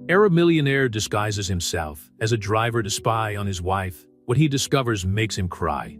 Arab millionaire disguises himself as a driver to spy on his wife. What he discovers makes him cry.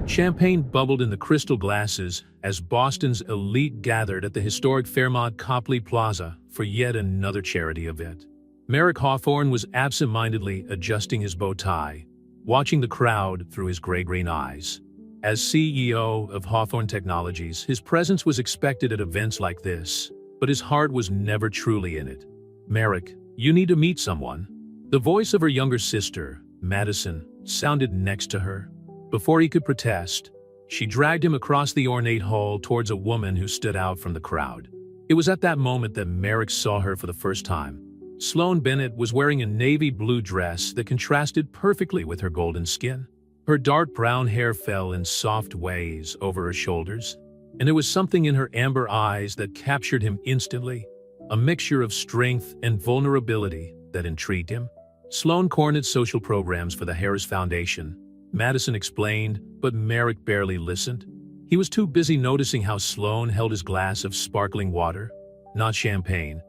Champagne bubbled in the crystal glasses as Boston's elite gathered at the historic Fairmont Copley Plaza for yet another charity event. Merrick Hawthorne was absent-mindedly adjusting his bow tie, watching the crowd through his gray-green eyes. As CEO of Hawthorne Technologies, his presence was expected at events like this, but his heart was never truly in it. "Merrick, you need to meet someone." The voice of her younger sister, Madison, sounded next to her. Before he could protest, she dragged him across the ornate hall towards a woman who stood out from the crowd. It was at that moment that Merrick saw her for the first time. Sloane Bennett was wearing a navy blue dress that contrasted perfectly with her golden skin. Her dark brown hair fell in soft waves over her shoulders, and there was something in her amber eyes that captured him instantly, a mixture of strength and vulnerability that intrigued him. Sloane coordinated social programs for the Harris Foundation, Madison explained, but Merrick barely listened. He was too busy noticing how Sloane held his glass of sparkling water, not champagne,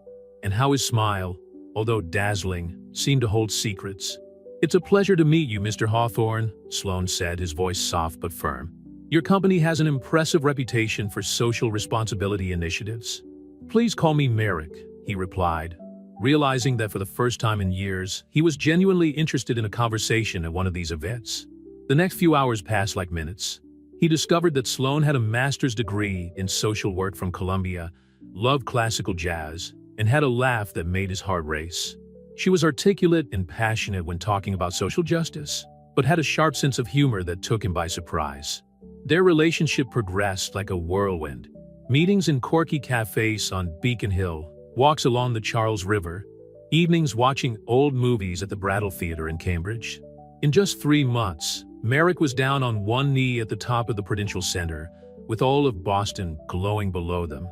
and how his smile, although dazzling, seemed to hold secrets. "It's a pleasure to meet you, Mr. Hawthorne," Sloane said, his voice soft but firm. "Your company has an impressive reputation for social responsibility initiatives." "Please call me Merrick," he replied, realizing that for the first time in years, he was genuinely interested in a conversation at one of these events. The next few hours passed like minutes. He discovered that Sloane had a master's degree in social work from Columbia, loved classical jazz, and had a laugh that made his heart race. She was articulate and passionate when talking about social justice, but had a sharp sense of humor that took him by surprise. Their relationship progressed like a whirlwind. Meetings in quirky cafes on Beacon Hill, walks along the Charles River, evenings watching old movies at the Brattle Theatre in Cambridge. In just 3 months, Merrick was down on one knee at the top of the Prudential Center, with all of Boston glowing below them,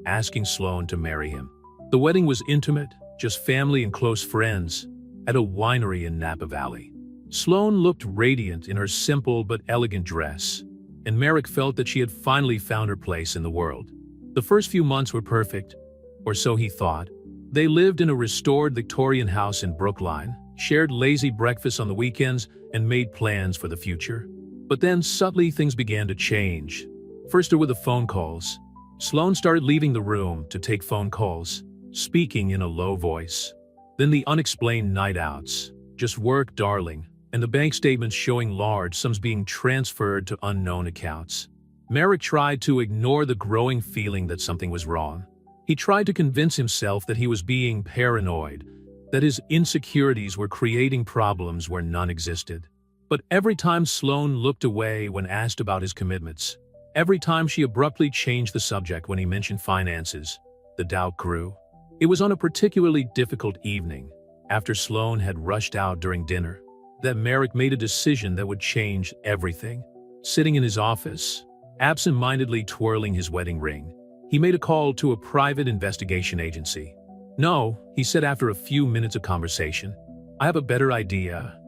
asking Sloane to marry him. The wedding was intimate, just family and close friends, at a winery in Napa Valley. Sloane looked radiant in her simple but elegant dress, and Merrick felt that she had finally found her place in the world. The first few months were perfect, or so he thought. They lived in a restored Victorian house in Brookline, shared lazy breakfasts on the weekends, and made plans for the future. But then subtly things began to change. First there were the phone calls. Sloane started leaving the room to take phone calls, speaking in a low voice. Then the unexplained night outs, just work, darling, and the bank statements showing large sums being transferred to unknown accounts. Merrick tried to ignore the growing feeling that something was wrong. He tried to convince himself that he was being paranoid, that his insecurities were creating problems where none existed. But every time Sloane looked away when asked about his commitments, every time she abruptly changed the subject when he mentioned finances, the doubt grew. It was on a particularly difficult evening, after Sloane had rushed out during dinner, that Merrick made a decision that would change everything. Sitting in his office, absent-mindedly twirling his wedding ring, he made a call to a private investigation agency. "No," he said after a few minutes of conversation. "I have a better idea."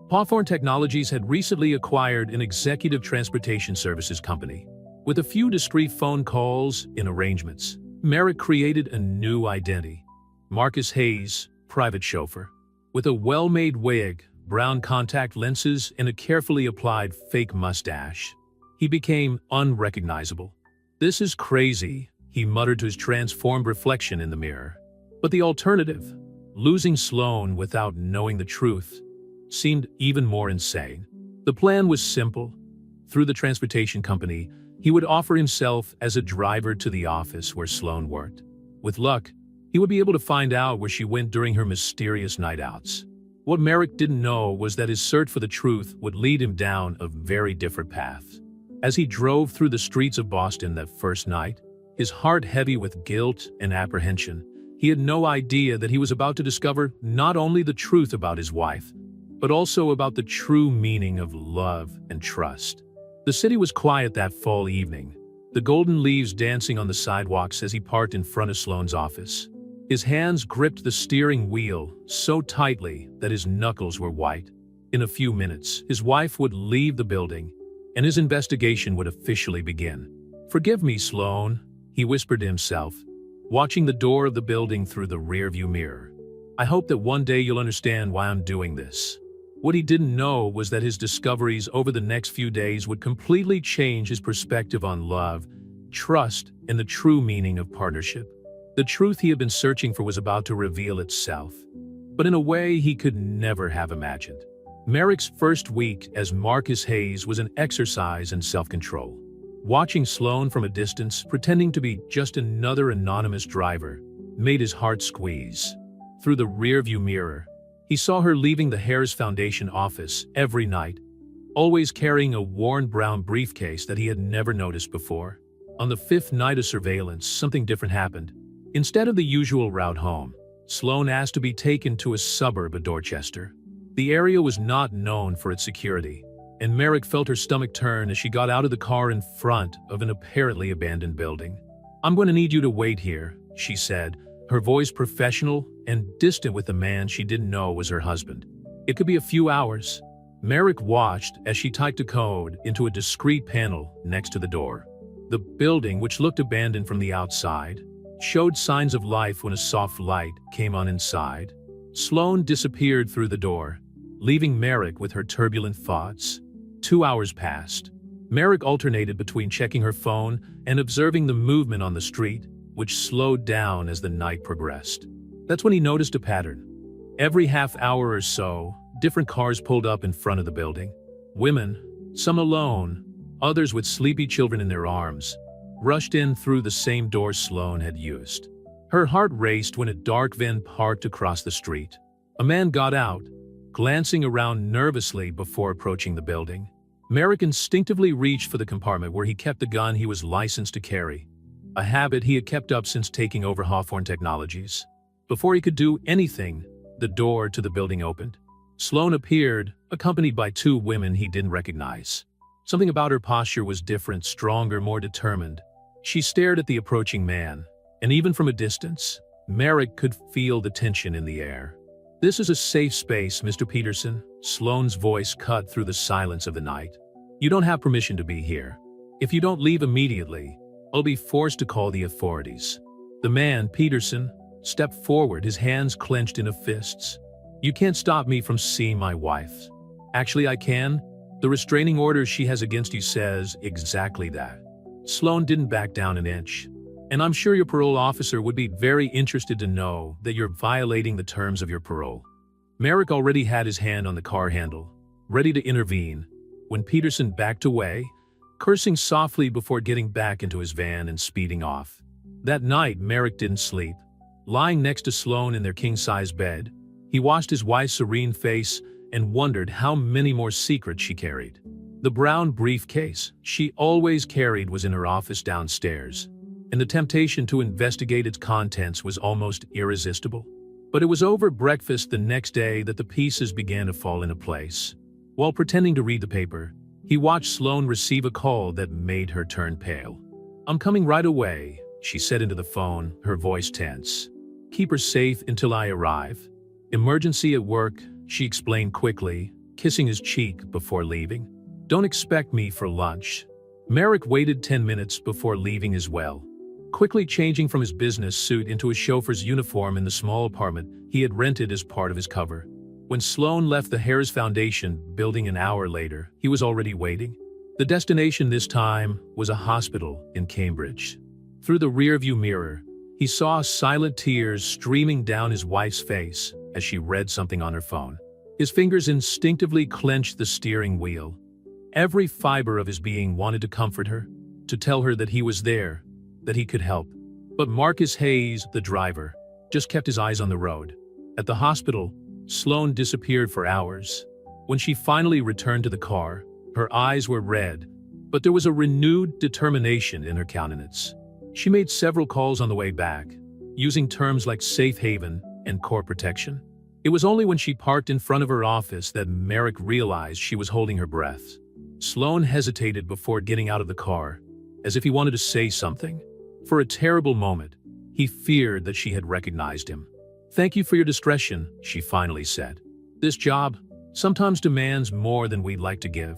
Hawthorne Technologies had recently acquired an executive transportation services company. With a few discreet phone calls and arrangements, Merrick created a new identity. Marcus Hayes, private chauffeur. With a well-made wig, brown contact lenses, and a carefully applied fake mustache, he became unrecognizable. "This is crazy," he muttered to his transformed reflection in the mirror. But the alternative, losing Sloane without knowing the truth, seemed even more insane. The plan was simple. Through the transportation company, he would offer himself as a driver to the office where Sloane worked. With luck, he would be able to find out where she went during her mysterious night outs. What Merrick didn't know was that his search for the truth would lead him down a very different path. As he drove through the streets of Boston that first night, his heart heavy with guilt and apprehension, he had no idea that he was about to discover not only the truth about his wife, but also about the true meaning of love and trust. The city was quiet that fall evening, the golden leaves dancing on the sidewalks as he parked in front of Sloane's office. His hands gripped the steering wheel so tightly that his knuckles were white. In a few minutes, his wife would leave the building, and his investigation would officially begin. "Forgive me, Sloane," he whispered to himself. watching the door of the building through the rearview mirror. I hope that one day you'll understand why I'm doing this. What he didn't know was that his discoveries over the next few days would completely change his perspective on love, trust, and the true meaning of partnership. The truth he had been searching for was about to reveal itself, but in a way he could never have imagined. Merrick's first week as Marcus Hayes was an exercise in self-control. Watching Sloane from a distance, pretending to be just another anonymous driver, made his heart squeeze. Through the rearview mirror, he saw her leaving the Harris Foundation office every night, always carrying a worn brown briefcase that he had never noticed before. On the fifth night of surveillance, something different happened. Instead of the usual route home, Sloane asked to be taken to a suburb of Dorchester. The area was not known for its security, and Merrick felt her stomach turn as she got out of the car in front of an apparently abandoned building. "I'm going to need you to wait here," she said, her voice professional and distant with the man she didn't know was her husband. "It could be a few hours." Merrick watched as she typed a code into a discreet panel next to the door. The building, which looked abandoned from the outside, showed signs of life when a soft light came on inside. Sloane disappeared through the door, leaving Merrick with her turbulent thoughts. 2 hours passed. Merrick alternated between checking her phone and observing the movement on the street, which slowed down as the night progressed. That's when he noticed a pattern. Every half hour or so, different cars pulled up in front of the building. Women, some alone, others with sleepy children in their arms, rushed in through the same door Sloane had used. Her heart raced when a dark van parked across the street. A man got out, glancing around nervously before approaching the building. Merrick instinctively reached for the compartment where he kept the gun he was licensed to carry, a habit he had kept up since taking over Hawthorne Technologies. Before he could do anything, the door to the building opened. Sloane appeared, accompanied by 2 women he didn't recognize. Something about her posture was different, stronger, more determined. She stared at the approaching man, and even from a distance, Merrick could feel the tension in the air. "This is a safe space, Mr. Peterson," Sloane's voice cut through the silence of the night. "You don't have permission to be here. If you don't leave immediately, I'll be forced to call the authorities." The man, Peterson, stepped forward, his hands clenched into fists. "You can't stop me from seeing my wife." "Actually, I can. The restraining order she has against you says exactly that." Sloane didn't back down an inch. "And I'm sure your parole officer would be very interested to know that you're violating the terms of your parole." Merrick already had his hand on the car handle, ready to intervene, when Peterson backed away, cursing softly before getting back into his van and speeding off. That night, Merrick didn't sleep. Lying next to Sloane in their king-size bed, he watched his wife's serene face and wondered how many more secrets she carried. The brown briefcase she always carried was in her office downstairs, and the temptation to investigate its contents was almost irresistible. But it was over breakfast the next day that the pieces began to fall into place. While pretending to read the paper, he watched Sloane receive a call that made her turn pale. "I'm coming right away," she said into the phone, her voice tense. "Keep her safe until I arrive." "Emergency at work," she explained quickly, kissing his cheek before leaving. "Don't expect me for lunch." Merrick waited 10 minutes before leaving as well, quickly changing from his business suit into a chauffeur's uniform in the small apartment he had rented as part of his cover. When Sloane left the Harris Foundation building an hour later, he was already waiting. The destination this time was a hospital in Cambridge. Through the rearview mirror, he saw silent tears streaming down his wife's face as she read something on her phone. His fingers instinctively clenched the steering wheel. Every fiber of his being wanted to comfort her, to tell her that he was there, that he could help. But Marcus Hayes, the driver, just kept his eyes on the road. At the hospital, Sloane disappeared for hours. When she finally returned to the car, her eyes were red, but there was a renewed determination in her countenance. She made several calls on the way back, using terms like safe haven and core protection. It was only when she parked in front of her office that Merrick realized she was holding her breath. Sloane hesitated before getting out of the car, as if he wanted to say something. For a terrible moment, he feared that she had recognized him. "Thank you for your discretion," she finally said. "This job sometimes demands more than we'd like to give."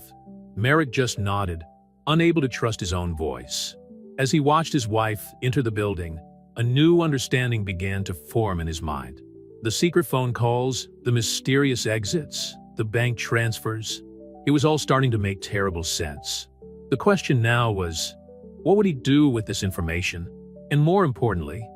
Merrick just nodded, unable to trust his own voice. As he watched his wife enter the building, A new understanding began to form in his mind. The secret phone calls, the mysterious exits, the bank transfers. It was all starting to make terrible sense. The question now was, what would he do with this information? And more importantly,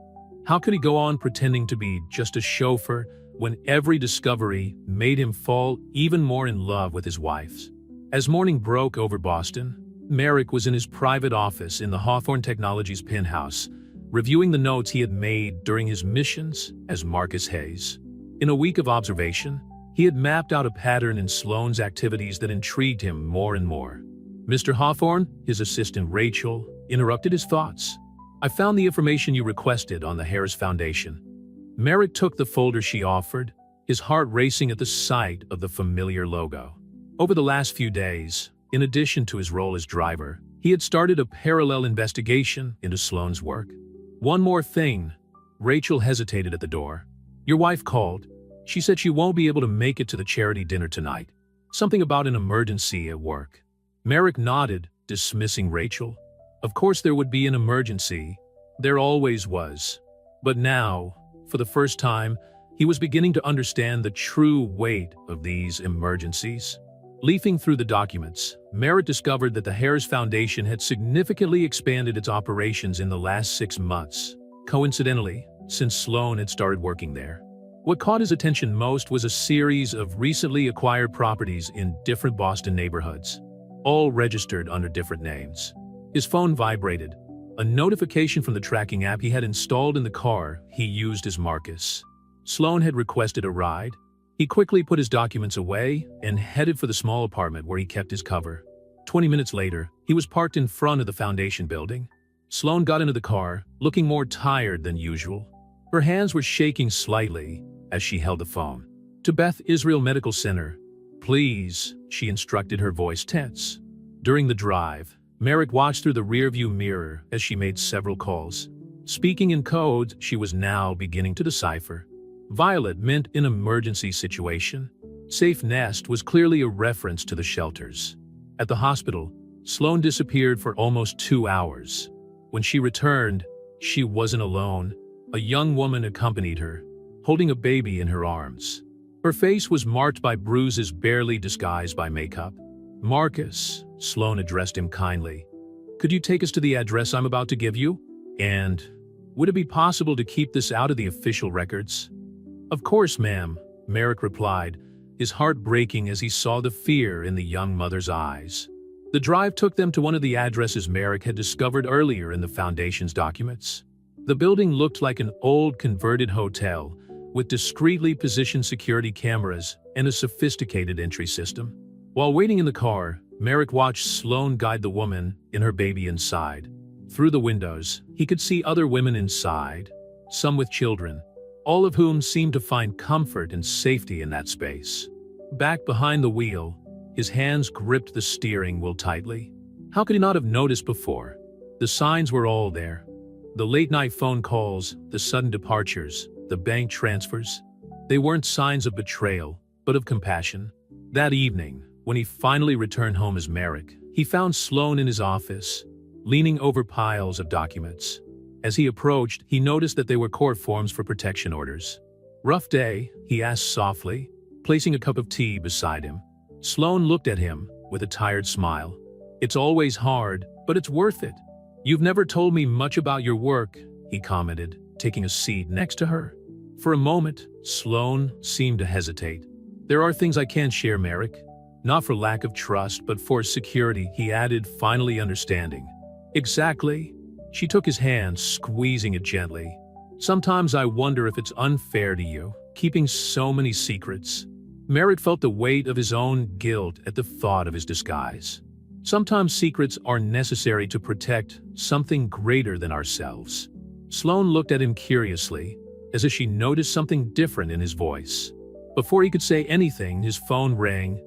how could he go on pretending to be just a chauffeur when every discovery made him fall even more in love with his wife? As morning broke over Boston, Merrick was in his private office in the Hawthorne Technologies penthouse, reviewing the notes he had made during his missions as Marcus Hayes. In a week of observation, he had mapped out a pattern in Sloane's activities that intrigued him more and more. Mr. Hawthorne, his assistant Rachel, interrupted his thoughts. "I found the information you requested on the Harris Foundation." Merrick took the folder she offered, his heart racing at the sight of the familiar logo. Over the last few days, in addition to his role as driver, he had started a parallel investigation into Sloane's work. "One more thing." Rachel hesitated at the door. "Your wife called. She said she won't be able to make it to the charity dinner tonight. Something about an emergency at work." Merrick nodded, dismissing Rachel. Of course there would be an emergency. There always was. But now, for the first time, he was beginning to understand the true weight of these emergencies. Leafing through the documents, Merritt discovered that the Harris Foundation had significantly expanded its operations in the last 6 months, coincidentally, since Sloane had started working there. What caught his attention most was a series of recently acquired properties in different Boston neighborhoods, all registered under different names. His phone vibrated, a notification from the tracking app he had installed in the car he used as Marcus. Sloane had requested a ride. He quickly put his documents away and headed for the small apartment where he kept his cover. 20 minutes later, he was parked in front of the foundation building. Sloane got into the car, looking more tired than usual. Her hands were shaking slightly as she held the phone. "To Beth Israel Medical Center, please," she instructed, her voice tense. During the drive, Merrick watched through the rearview mirror as she made several calls. Speaking in codes she was now beginning to decipher. Violet meant an emergency situation. Safe Nest was clearly a reference to the shelters. At the hospital, Sloane disappeared for almost 2 hours. When she returned, she wasn't alone. A young woman accompanied her, holding a baby in her arms. Her face was marked by bruises barely disguised by makeup. "Marcus," Sloane addressed him kindly, "could you take us to the address I'm about to give you? And would it be possible to keep this out of the official records?" "Of course, ma'am," Merrick replied, his heart breaking as he saw the fear in the young mother's eyes. The drive took them to one of the addresses Merrick had discovered earlier in the Foundation's documents. The building looked like an old converted hotel, with discreetly positioned security cameras and a sophisticated entry system. While waiting in the car, Merrick watched Sloane guide the woman and her baby inside. Through the windows, he could see other women inside, some with children, all of whom seemed to find comfort and safety in that space. Back behind the wheel, his hands gripped the steering wheel tightly. How could he not have noticed before? The signs were all there. The late-night phone calls, the sudden departures, the bank transfers. They weren't signs of betrayal, but of compassion. That evening, when he finally returned home as Merrick, he found Sloane in his office, leaning over piles of documents. As he approached, he noticed that they were court forms for protection orders. "Rough day?" he asked softly, placing a cup of tea beside him. Sloane looked at him with a tired smile. "It's always hard, but it's worth it." "You've never told me much about your work," he commented, taking a seat next to her. For a moment, Sloane seemed to hesitate. "There are things I can't share, Merrick. Not for lack of trust, but for security," he added, finally understanding. "Exactly." She took his hand, squeezing it gently. "Sometimes I wonder if it's unfair to you, keeping so many secrets." Merrick felt the weight of his own guilt at the thought of his disguise. Sometimes secrets are necessary to protect something greater than ourselves. Sloane looked at him curiously, as if she noticed something different in his voice. Before he could say anything, his phone rang.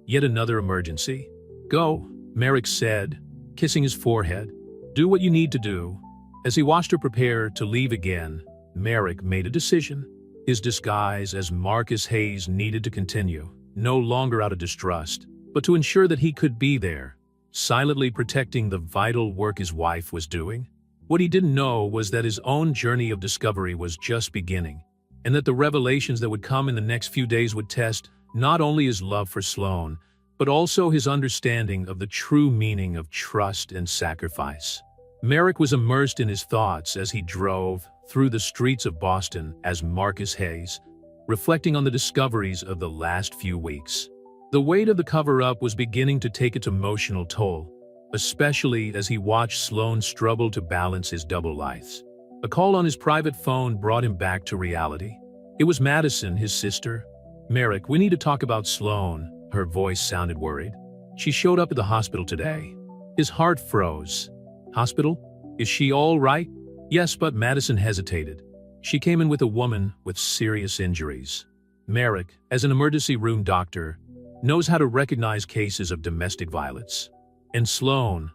Yet another emergency. "Go," Merrick said, kissing his forehead. "Do what you need to do." As he watched her prepare to leave again, Merrick made a decision. His disguise as Marcus Hayes needed to continue, no longer out of distrust, but to ensure that he could be there, silently protecting the vital work his wife was doing. What he didn't know was that his own journey of discovery was just beginning, and that the revelations that would come in the next few days would test not only his love for Sloane, but also his understanding of the true meaning of trust and sacrifice. Merrick was immersed in his thoughts as he drove through the streets of Boston as Marcus Hayes, reflecting on the discoveries of the last few weeks. The weight of the cover-up was beginning to take its emotional toll, especially as he watched Sloane struggle to balance his double lives. A call on his private phone brought him back to reality. It was Madison, his sister. "Merrick, we need to talk about Sloane." Her voice sounded worried. "She showed up at the hospital today." His heart froze. "Hospital? Is she all right?" "Yes," but Madison hesitated. "She came in with a woman with serious injuries." Merrick, as an emergency room doctor, knows how to recognize cases of domestic violence. And Sloane,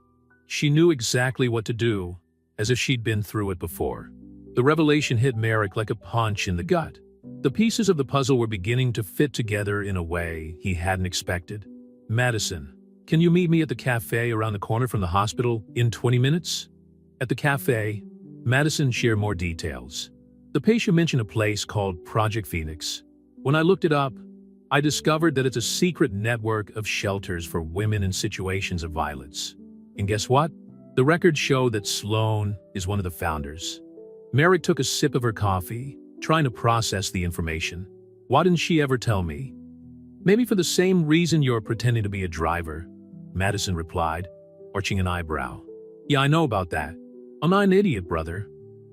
she knew exactly what to do, as if she'd been through it before. The revelation hit Merrick like a punch in the gut. The pieces of the puzzle were beginning to fit together in a way he hadn't expected. "Madison, can you meet me at the cafe around the corner from the hospital in 20 minutes? At the cafe, Madison shared more details. The patient mentioned a place called Project Phoenix. When I looked it up, I discovered that it's a secret network of shelters for women in situations of violence. And guess what? The records show that Sloane is one of the founders. Merrick took a sip of her coffee, trying to process the information. "Why didn't she ever tell me?" "Maybe for the same reason you're pretending to be a driver," Madison replied, arching an eyebrow. "Yeah, I know about that. I'm not an idiot, brother."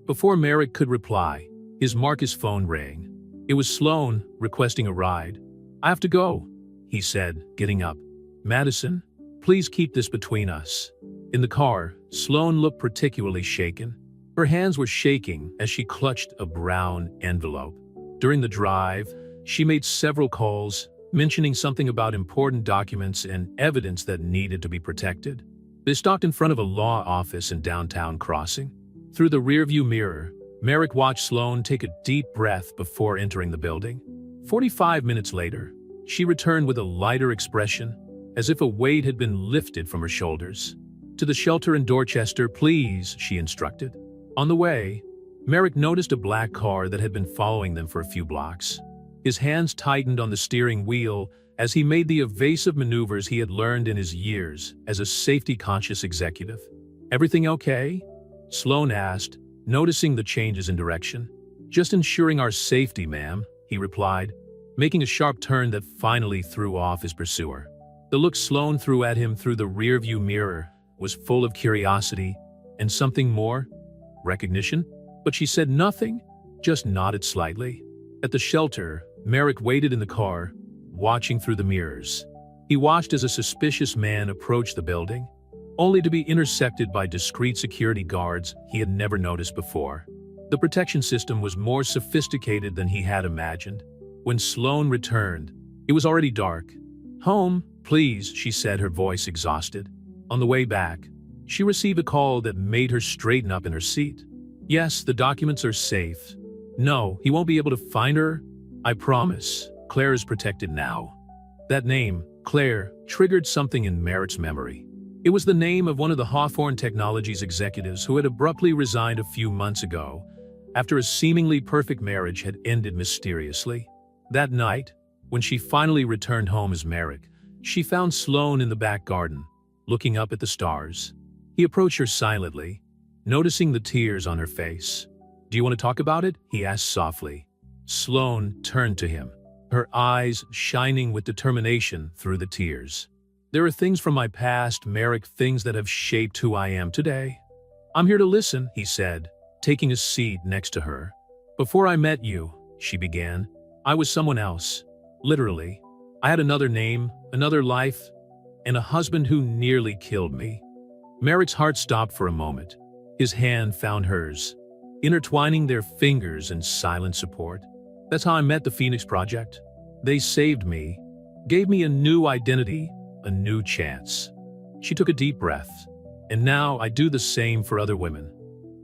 Before Merrick could reply, his Marcus phone rang. It was Sloane requesting a ride. "I have to go," he said, getting up. "Madison, please keep this between us." In the car, Sloane looked particularly shaken. Her hands were shaking as she clutched a brown envelope. During the drive, she made several calls, mentioning something about important documents and evidence that needed to be protected. They stopped in front of a law office in downtown Crossing. Through the rearview mirror, Merrick watched Sloane take a deep breath before entering the building. 45 minutes later, she returned with a lighter expression, as if a weight had been lifted from her shoulders. "To the shelter in Dorchester, please," she instructed. On the way, Merrick noticed a black car that had been following them for a few blocks. His hands tightened on the steering wheel as he made the evasive maneuvers he had learned in his years as a safety-conscious executive. "Everything okay?" Sloane asked, noticing the changes in direction. "Just ensuring our safety, ma'am," he replied, making a sharp turn that finally threw off his pursuer. The look Sloane threw at him through the rearview mirror was full of curiosity and something more, recognition. But she said nothing, just nodded slightly. At the shelter, Merrick waited in the car, watching through the mirrors. He watched as a suspicious man approached the building, only to be intersected by discreet security guards he had never noticed before. The protection system was more sophisticated than he had imagined. When Sloane returned, it was already dark. "Home, please," she said, her voice exhausted. On the way back, she received a call that made her straighten up in her seat. "Yes, the documents are safe." "No, he won't be able to find her. I promise. Claire is protected now." That name, Claire, triggered something in Merrick's memory. It was the name of one of the Hawthorne Technologies executives who had abruptly resigned a few months ago, after a seemingly perfect marriage had ended mysteriously. That night, when she finally returned home as Merrick, she found Sloane in the back garden, looking up at the stars. He approached her silently, noticing the tears on her face. "Do you want to talk about it?" he asked softly. Sloane turned to him, her eyes shining with determination through the tears. "There are things from my past, Merrick, things that have shaped who I am today. I'm here to listen," he said, taking a seat next to her. "Before I met you," she began, "I was someone else. Literally. I had another name, another life, and a husband who nearly killed me." Merrick's heart stopped for a moment. His hand found hers, intertwining their fingers in silent support. "That's how I met the Phoenix Project. They saved me, gave me a new identity, a new chance." She took a deep breath. "And now I do the same for other women."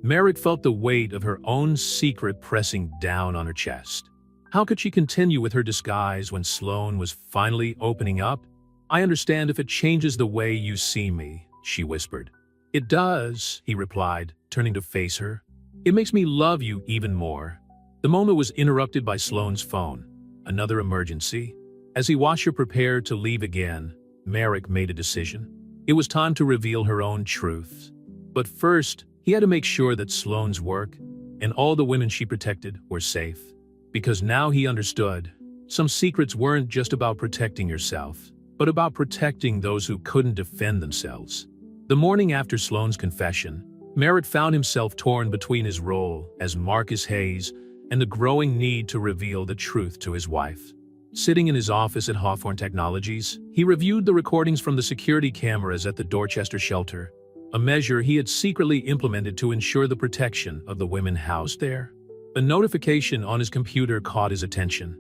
Merrick felt the weight of her own secret pressing down on her chest. How could she continue with her disguise when Sloane was finally opening up? "I understand if it changes the way you see me," she whispered. "It does," he replied, turning to face her. "It makes me love you even more." The moment was interrupted by Sloane's phone. Another emergency. As he watched her prepare to leave again, Merrick made a decision. It was time to reveal her own truth. But first, he had to make sure that Sloane's work and all the women she protected were safe. Because now he understood, some secrets weren't just about protecting yourself, but about protecting those who couldn't defend themselves. The morning after Sloane's confession, Merrick found himself torn between his role as Marcus Hayes and the growing need to reveal the truth to his wife. Sitting in his office at Hawthorne Technologies, he reviewed the recordings from the security cameras at the Dorchester shelter, a measure he had secretly implemented to ensure the protection of the women housed there. A notification on his computer caught his attention.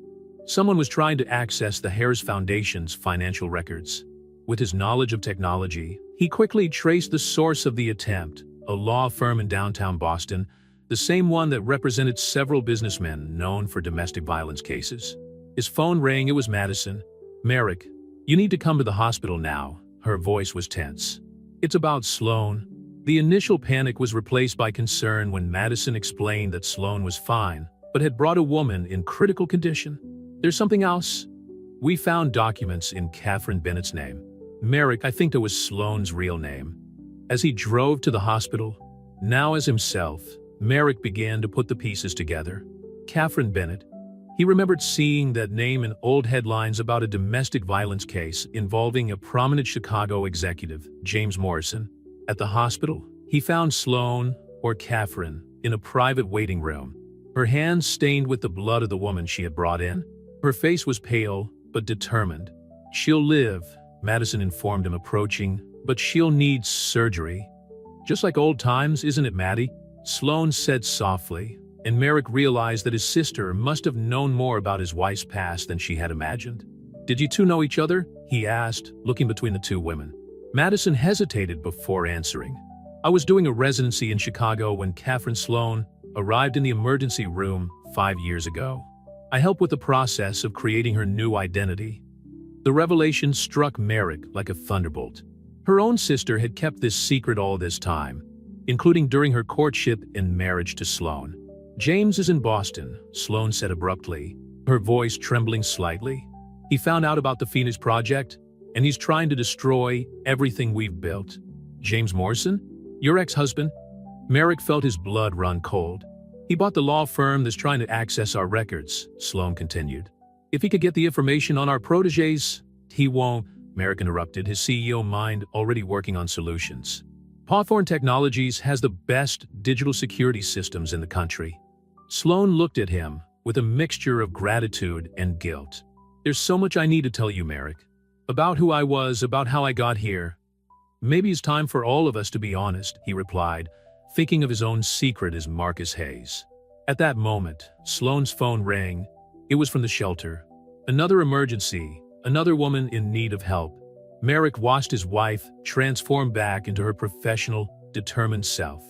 Someone was trying to access the Harris Foundation's financial records. With his knowledge of technology, he quickly traced the source of the attempt, a law firm in downtown Boston, the same one that represented several businessmen known for domestic violence cases. His phone rang. It was Madison. "Merrick, you need to come to the hospital now." Her voice was tense. "It's about Sloane." The initial panic was replaced by concern when Madison explained that Sloane was fine, but had brought a woman in critical condition. "There's something else." "We found documents in Catherine Bennett's name." Merrick, I think that was Sloane's real name. As he drove to the hospital, now as himself, Merrick began to put the pieces together. Catherine Bennett. He remembered seeing that name in old headlines about a domestic violence case involving a prominent Chicago executive, James Morrison. At the hospital, he found Sloane, or Catherine, in a private waiting room, her hands stained with the blood of the woman she had brought in. Her face was pale, but determined. "She'll live," Madison informed him, approaching, "but she'll need surgery." "Just like old times, isn't it, Maddie?" Sloane said softly, and Merrick realized that his sister must have known more about his wife's past than she had imagined. "Did you two know each other?" he asked, looking between the two women. Madison hesitated before answering. "I was doing a residency in Chicago when Catherine Sloane arrived in the emergency room 5 years ago. I helped with the process of creating her new identity." The revelation struck Merrick like a thunderbolt. Her own sister had kept this secret all this time, including during her courtship and marriage to Sloane. "James is in Boston," Sloane said abruptly, her voice trembling slightly. "He found out about the Phoenix Project, and he's trying to destroy everything we've built." "James Morrison? Your ex-husband?" Merrick felt his blood run cold. "He bought the law firm that's trying to access our records," Sloane continued. "If he could get the information on our protégés, he won't," Merrick interrupted, his CEO mind already working on solutions. "Hawthorne Technologies has the best digital security systems in the country." Sloane looked at him with a mixture of gratitude and guilt. "There's so much I need to tell you, Merrick. About who I was, about how I got here. Maybe it's time for all of us to be honest," he replied, thinking of his own secret as Marcus Hayes. At that moment, Sloane's phone rang. It was from the shelter. Another emergency, another woman in need of help. Merrick watched his wife transform back into her professional, determined self.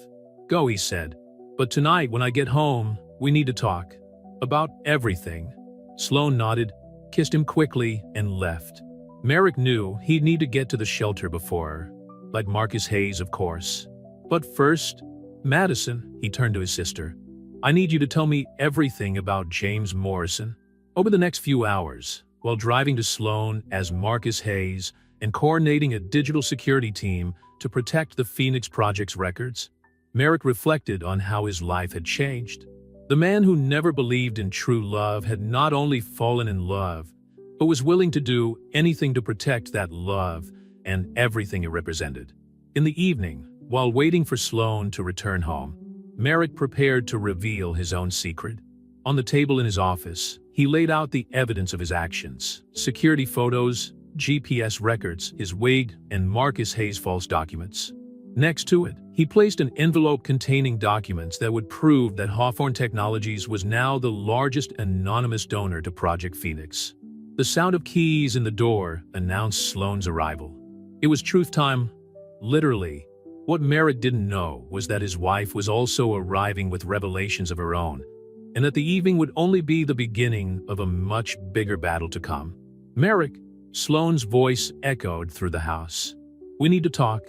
"Go," he said. "But tonight when I get home, we need to talk. About everything." Sloane nodded, kissed him quickly, and left. Merrick knew he'd need to get to the shelter before, like Marcus Hayes, of course. "But first, Madison," he turned to his sister, "I need you to tell me everything about James Morrison." Over the next few hours, while driving to Sloane as Marcus Hayes and coordinating a digital security team to protect the Phoenix Project's records, Merrick reflected on how his life had changed. The man who never believed in true love had not only fallen in love, but was willing to do anything to protect that love and everything it represented. In the evening, while waiting for Sloane to return home, Merrick prepared to reveal his own secret. On the table in his office, he laid out the evidence of his actions: security photos, GPS records, his wig, and Marcus Hayes' false documents. Next to it, he placed an envelope containing documents that would prove that Hawthorne Technologies was now the largest anonymous donor to Project Phoenix. The sound of keys in the door announced Sloane's arrival. It was truth time, literally. What Merrick didn't know was that his wife was also arriving with revelations of her own, and that the evening would only be the beginning of a much bigger battle to come. "Merrick," Sloane's voice echoed through the house. "We need to talk."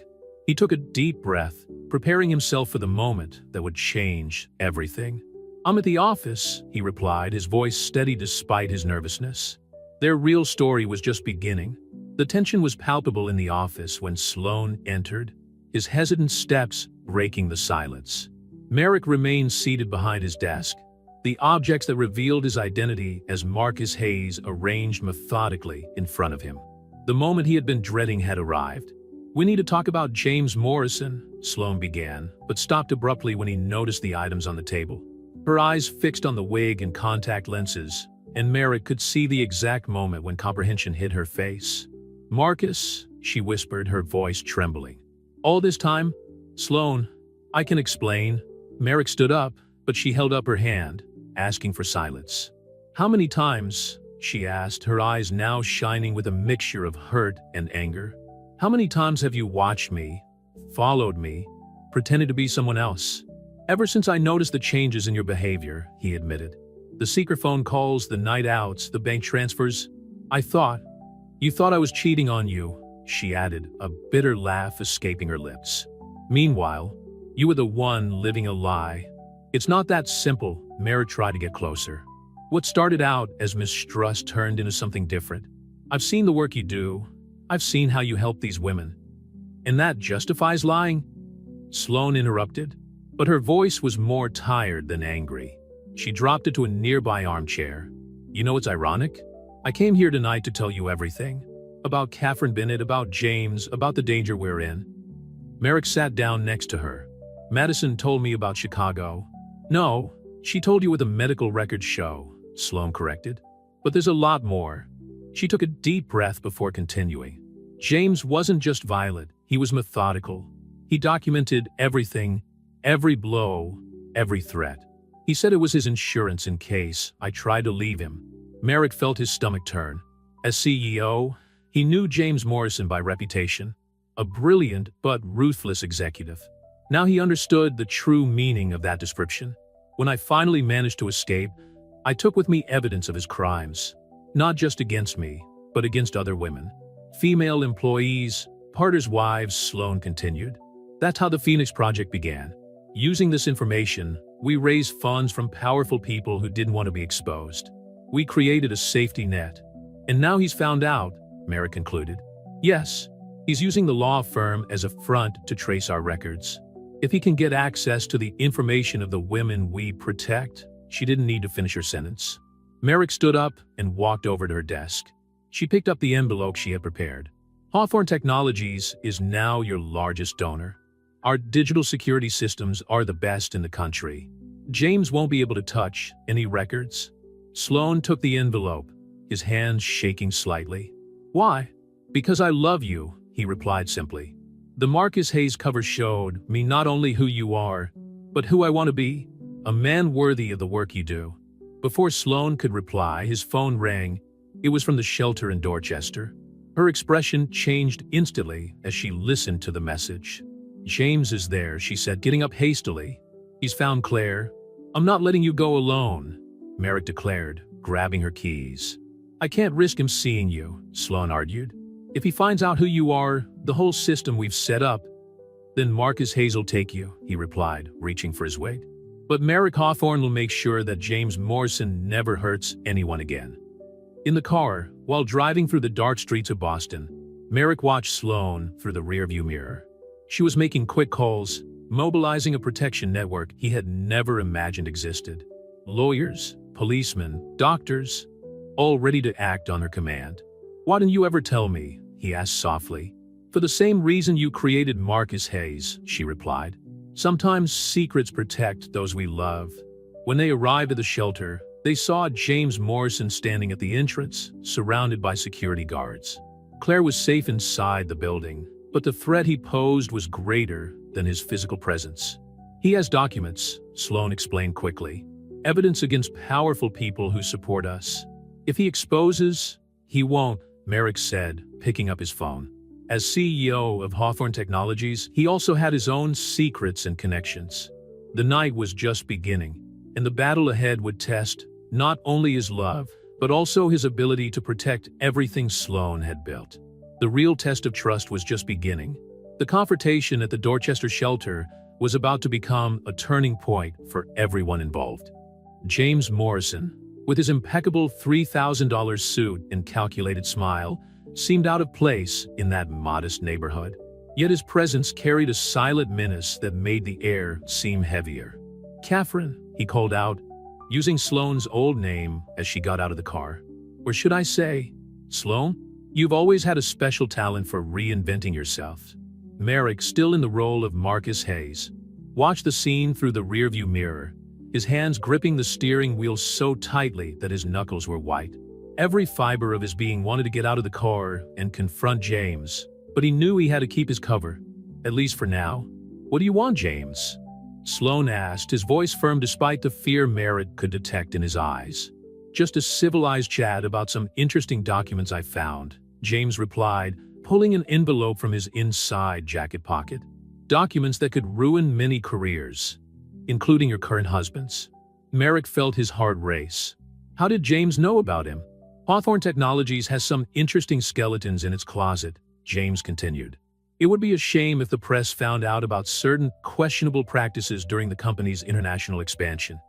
He took a deep breath, preparing himself for the moment that would change everything. "I'm at the office," he replied, his voice steady despite his nervousness. Their real story was just beginning. The tension was palpable in the office when Sloan entered, his hesitant steps breaking the silence. Merrick remained seated behind his desk, the objects that revealed his identity as Marcus Hayes arranged methodically in front of him. The moment he had been dreading had arrived. "We need to talk about James Morrison," Sloan began, but stopped abruptly when he noticed the items on the table. Her eyes fixed on the wig and contact lenses, and Merrick could see the exact moment when comprehension hit her face. "Marcus," she whispered, her voice trembling. "All this time?" "Sloan, I can explain." Merrick stood up, but she held up her hand, asking for silence. "How many times?" she asked, her eyes now shining with a mixture of hurt and anger. "How many times have you watched me, followed me, pretended to be someone else?" "Ever since I noticed the changes in your behavior," he admitted. "The secret phone calls, the night outs, the bank transfers. You thought I was cheating on you," she added, a bitter laugh escaping her lips. "Meanwhile, you were the one living a lie." "It's not that simple," Merrick tried to get closer. "What started out as mistrust turned into something different. I've seen the work you do. I've seen how you help these women. And that justifies lying?" Sloan interrupted, but her voice was more tired than angry. She dropped it to a nearby armchair. "You know what's ironic? I came here tonight to tell you everything. About Catherine Bennett, about James, about the danger we're in." Merrick sat down next to her. "Madison told me about Chicago." "No, she told you what the medical records show," Sloan corrected. "But there's a lot more." She took a deep breath before continuing. "James wasn't just violent, he was methodical. He documented everything, every blow, every threat. He said it was his insurance in case I tried to leave him." Merrick felt his stomach turn. As CEO, he knew James Morrison by reputation, a brilliant but ruthless executive. Now he understood the true meaning of that description. "When I finally managed to escape, I took with me evidence of his crimes. Not just against me, but against other women. Female employees, partners' wives," Sloan continued. "That's how the Phoenix Project began. Using this information, we raised funds from powerful people who didn't want to be exposed. We created a safety net. And now he's found out," Merrick concluded. "Yes, he's using the law firm as a front to trace our records. If he can get access to the information of the women we protect." She didn't need to finish her sentence. Merrick stood up and walked over to her desk. She picked up the envelope she had prepared. "Hawthorne Technologies is now your largest donor. Our digital security systems are the best in the country. James won't be able to touch any records." Sloan took the envelope, his hands shaking slightly. "Why?" "Because I love you," he replied simply. "The Marcus Hayes cover showed me not only who you are, but who I want to be, a man worthy of the work you do." Before Sloan could reply, his phone rang. It was from the shelter in Dorchester. Her expression changed instantly as she listened to the message. "James is there," she said, getting up hastily. "He's found Claire." "I'm not letting you go alone," Merrick declared, grabbing her keys. "I can't risk him seeing you," Sloan argued. "If he finds out who you are, the whole system we've set up." "Then Marcus Hayes will take you," he replied, reaching for his wig. "But Merrick Hawthorne will make sure that James Morrison never hurts anyone again." In the car, while driving through the dark streets of Boston, Merrick watched Sloan through the rearview mirror. She was making quick calls, mobilizing a protection network he had never imagined existed. Lawyers, policemen, doctors, all ready to act on her command. "Why didn't you ever tell me?" he asked softly. "For the same reason you created Marcus Hayes," she replied. "Sometimes secrets protect those we love." When they arrived at the shelter, they saw James Morrison standing at the entrance, surrounded by security guards. Claire was safe inside the building, but the threat he posed was greater than his physical presence. "He has documents," Sloan explained quickly. "Evidence against powerful people who support us. If he exposes, he won't," Merrick said, picking up his phone. As CEO of Hawthorne Technologies, he also had his own secrets and connections. The night was just beginning, and the battle ahead would test not only his love, but also his ability to protect everything Sloan had built. The real test of trust was just beginning. The confrontation at the Dorchester shelter was about to become a turning point for everyone involved. James Morrison, with his impeccable $3,000 suit and calculated smile, seemed out of place in that modest neighborhood. Yet his presence carried a silent menace that made the air seem heavier. "Catherine," he called out, using Sloane's old name as she got out of the car. Or should I say, "Sloane, you've always had a special talent for reinventing yourself." Merrick, still in the role of Marcus Hayes, watched the scene through the rearview mirror, his hands gripping the steering wheel so tightly that his knuckles were white. Every fiber of his being wanted to get out of the car and confront James, but he knew he had to keep his cover, at least for now. "What do you want, James?" Sloane asked, his voice firm despite the fear Merrick could detect in his eyes. "Just a civilized chat about some interesting documents I found," James replied, pulling an envelope from his inside jacket pocket. "Documents that could ruin many careers, including your current husband's." Merrick felt his heart race. How did James know about him? "Hawthorne Technologies has some interesting skeletons in its closet," James continued. "It would be a shame if the press found out about certain questionable practices during the company's international expansion."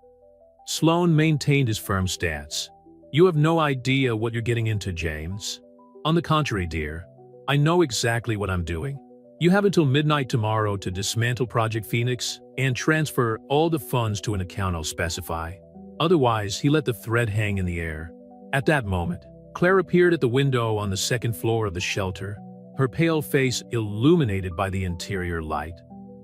Sloane maintained his firm stance. "You have no idea what you're getting into, James. On the contrary, dear, I know exactly what I'm doing. You have until midnight tomorrow to dismantle Project Phoenix and transfer all the funds to an account I'll specify. Otherwise," he let the thread hang in the air. At that moment, Claire appeared at the window on the second floor of the shelter, her pale face illuminated by the interior light.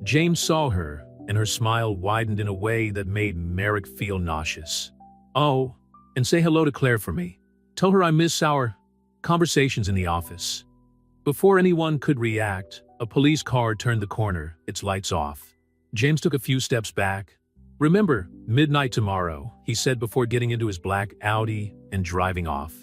James saw her, and her smile widened in a way that made Merrick feel nauseous. "Oh, and say hello to Claire for me. Tell her I miss our conversations in the office." Before anyone could react, a police car turned the corner, its lights off. James took a few steps back. "Remember, midnight tomorrow," he said before getting into his black Audi and driving off.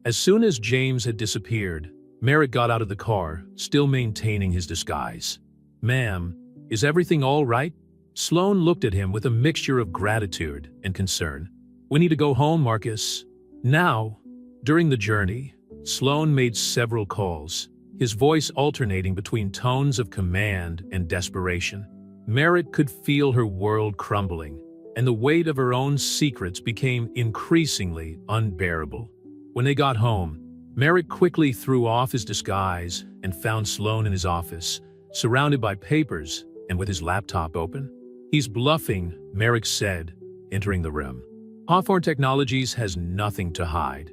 As soon as James had disappeared, Merrick got out of the car, still maintaining his disguise. "Ma'am, is everything all right?" Sloane looked at him with a mixture of gratitude and concern. "We need to go home, Marcus. Now." During the journey, Sloane made several calls, his voice alternating between tones of command and desperation. Merrick could feel her world crumbling, and the weight of her own secrets became increasingly unbearable. When they got home, Merrick quickly threw off his disguise and found Sloane in his office, surrounded by papers and with his laptop open. "He's bluffing," Merrick said, entering the room. "Hawthorne Technologies has nothing to hide."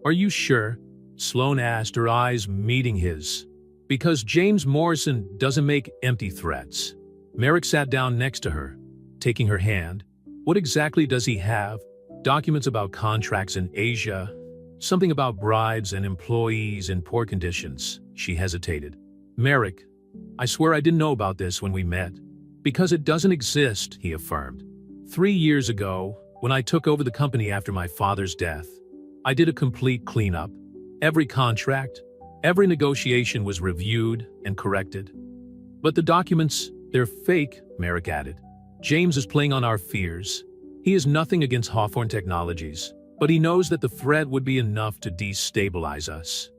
"Are you sure?" Sloane asked, her eyes meeting his. "Because James Morrison doesn't make empty threats." Merrick sat down next to her, taking her hand. "What exactly does he have?" "Documents about contracts in Asia. Something about brides and employees in poor conditions." She hesitated. "Merrick, I swear I didn't know about this when we met." "Because it doesn't exist," he affirmed. 3 years ago, when I took over the company after my father's death, I did a complete cleanup. Every contract, every negotiation was reviewed and corrected. But the documents, they're fake," Merrick added. "James is playing on our fears. He is nothing against Hawthorne Technologies, but he knows that the threat would be enough to destabilize us."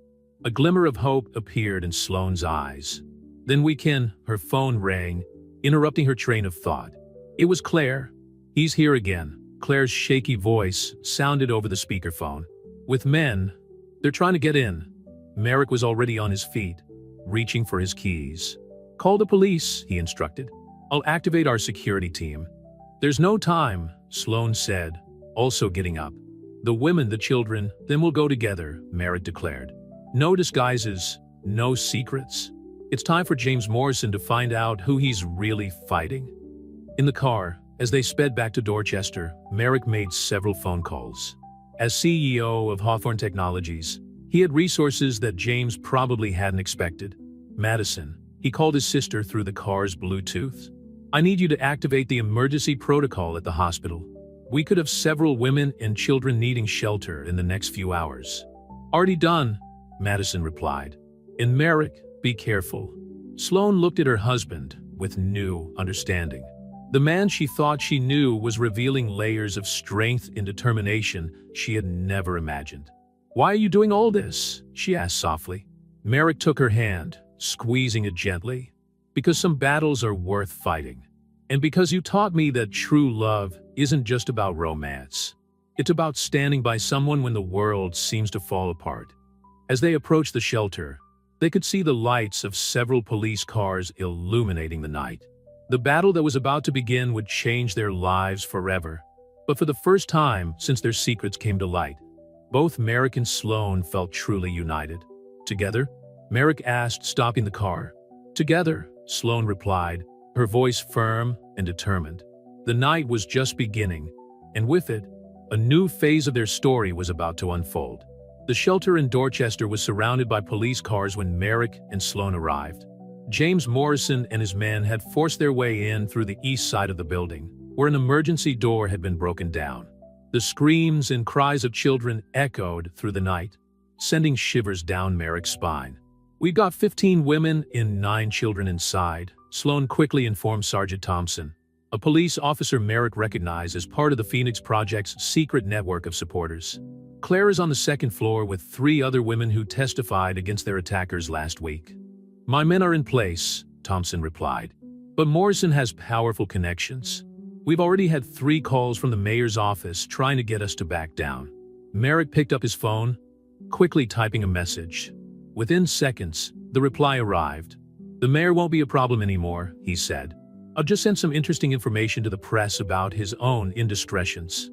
A glimmer of hope appeared in Sloane's eyes. "Then we can—" Her phone rang, interrupting her train of thought. It was Claire. "He's here again." Claire's shaky voice sounded over the speakerphone. "With men. They're trying to get in." Merrick was already on his feet, reaching for his keys. "Call the police," he instructed. "I'll activate our security team." "There's no time," Sloane said, also getting up. "The women, the children, then we'll go together," Merrick declared. "No disguises, no secrets. It's time for James Morrison to find out who he's really fighting." In the car, as they sped back to Dorchester, Merrick made several phone calls. As CEO of Hawthorne Technologies, he had resources that James probably hadn't expected. "Madison," he called his sister through the car's Bluetooth. "I need you to activate the emergency protocol at the hospital. We could have several women and children needing shelter in the next few hours." "Already done," Madison replied. "And Merrick, be careful." Sloane looked at her husband with new understanding. The man she thought she knew was revealing layers of strength and determination she had never imagined. "Why are you doing all this?" she asked softly. Merrick took her hand, squeezing it gently. "Because some battles are worth fighting." And because you taught me that true love isn't just about romance. It's about standing by someone when the world seems to fall apart. As they approached the shelter, they could see the lights of several police cars illuminating the night. The battle that was about to begin would change their lives forever. But for the first time since their secrets came to light, both Merrick and Sloane felt truly united. Together? Merrick asked, stopping the car. Together, Sloane replied, her voice firm and determined. The night was just beginning, and with it, a new phase of their story was about to unfold. The shelter in Dorchester was surrounded by police cars when Merrick and Sloane arrived. James Morrison and his men had forced their way in through the east side of the building, where an emergency door had been broken down. The screams and cries of children echoed through the night, sending shivers down Merrick's spine. "We've got 15 women and 9 children inside," Sloane quickly informed Sergeant Thompson, a police officer Merrick recognized as part of the Phoenix Project's secret network of supporters. "Claire is on the second floor with 3 other women who testified against their attackers last week." "My men are in place," Thompson replied. "But Morrison has powerful connections. We've already had 3 calls from the mayor's office trying to get us to back down." Merrick picked up his phone, quickly typing a message. Within seconds, the reply arrived. "The mayor won't be a problem anymore," he said. "I'll just send some interesting information to the press about his own indiscretions."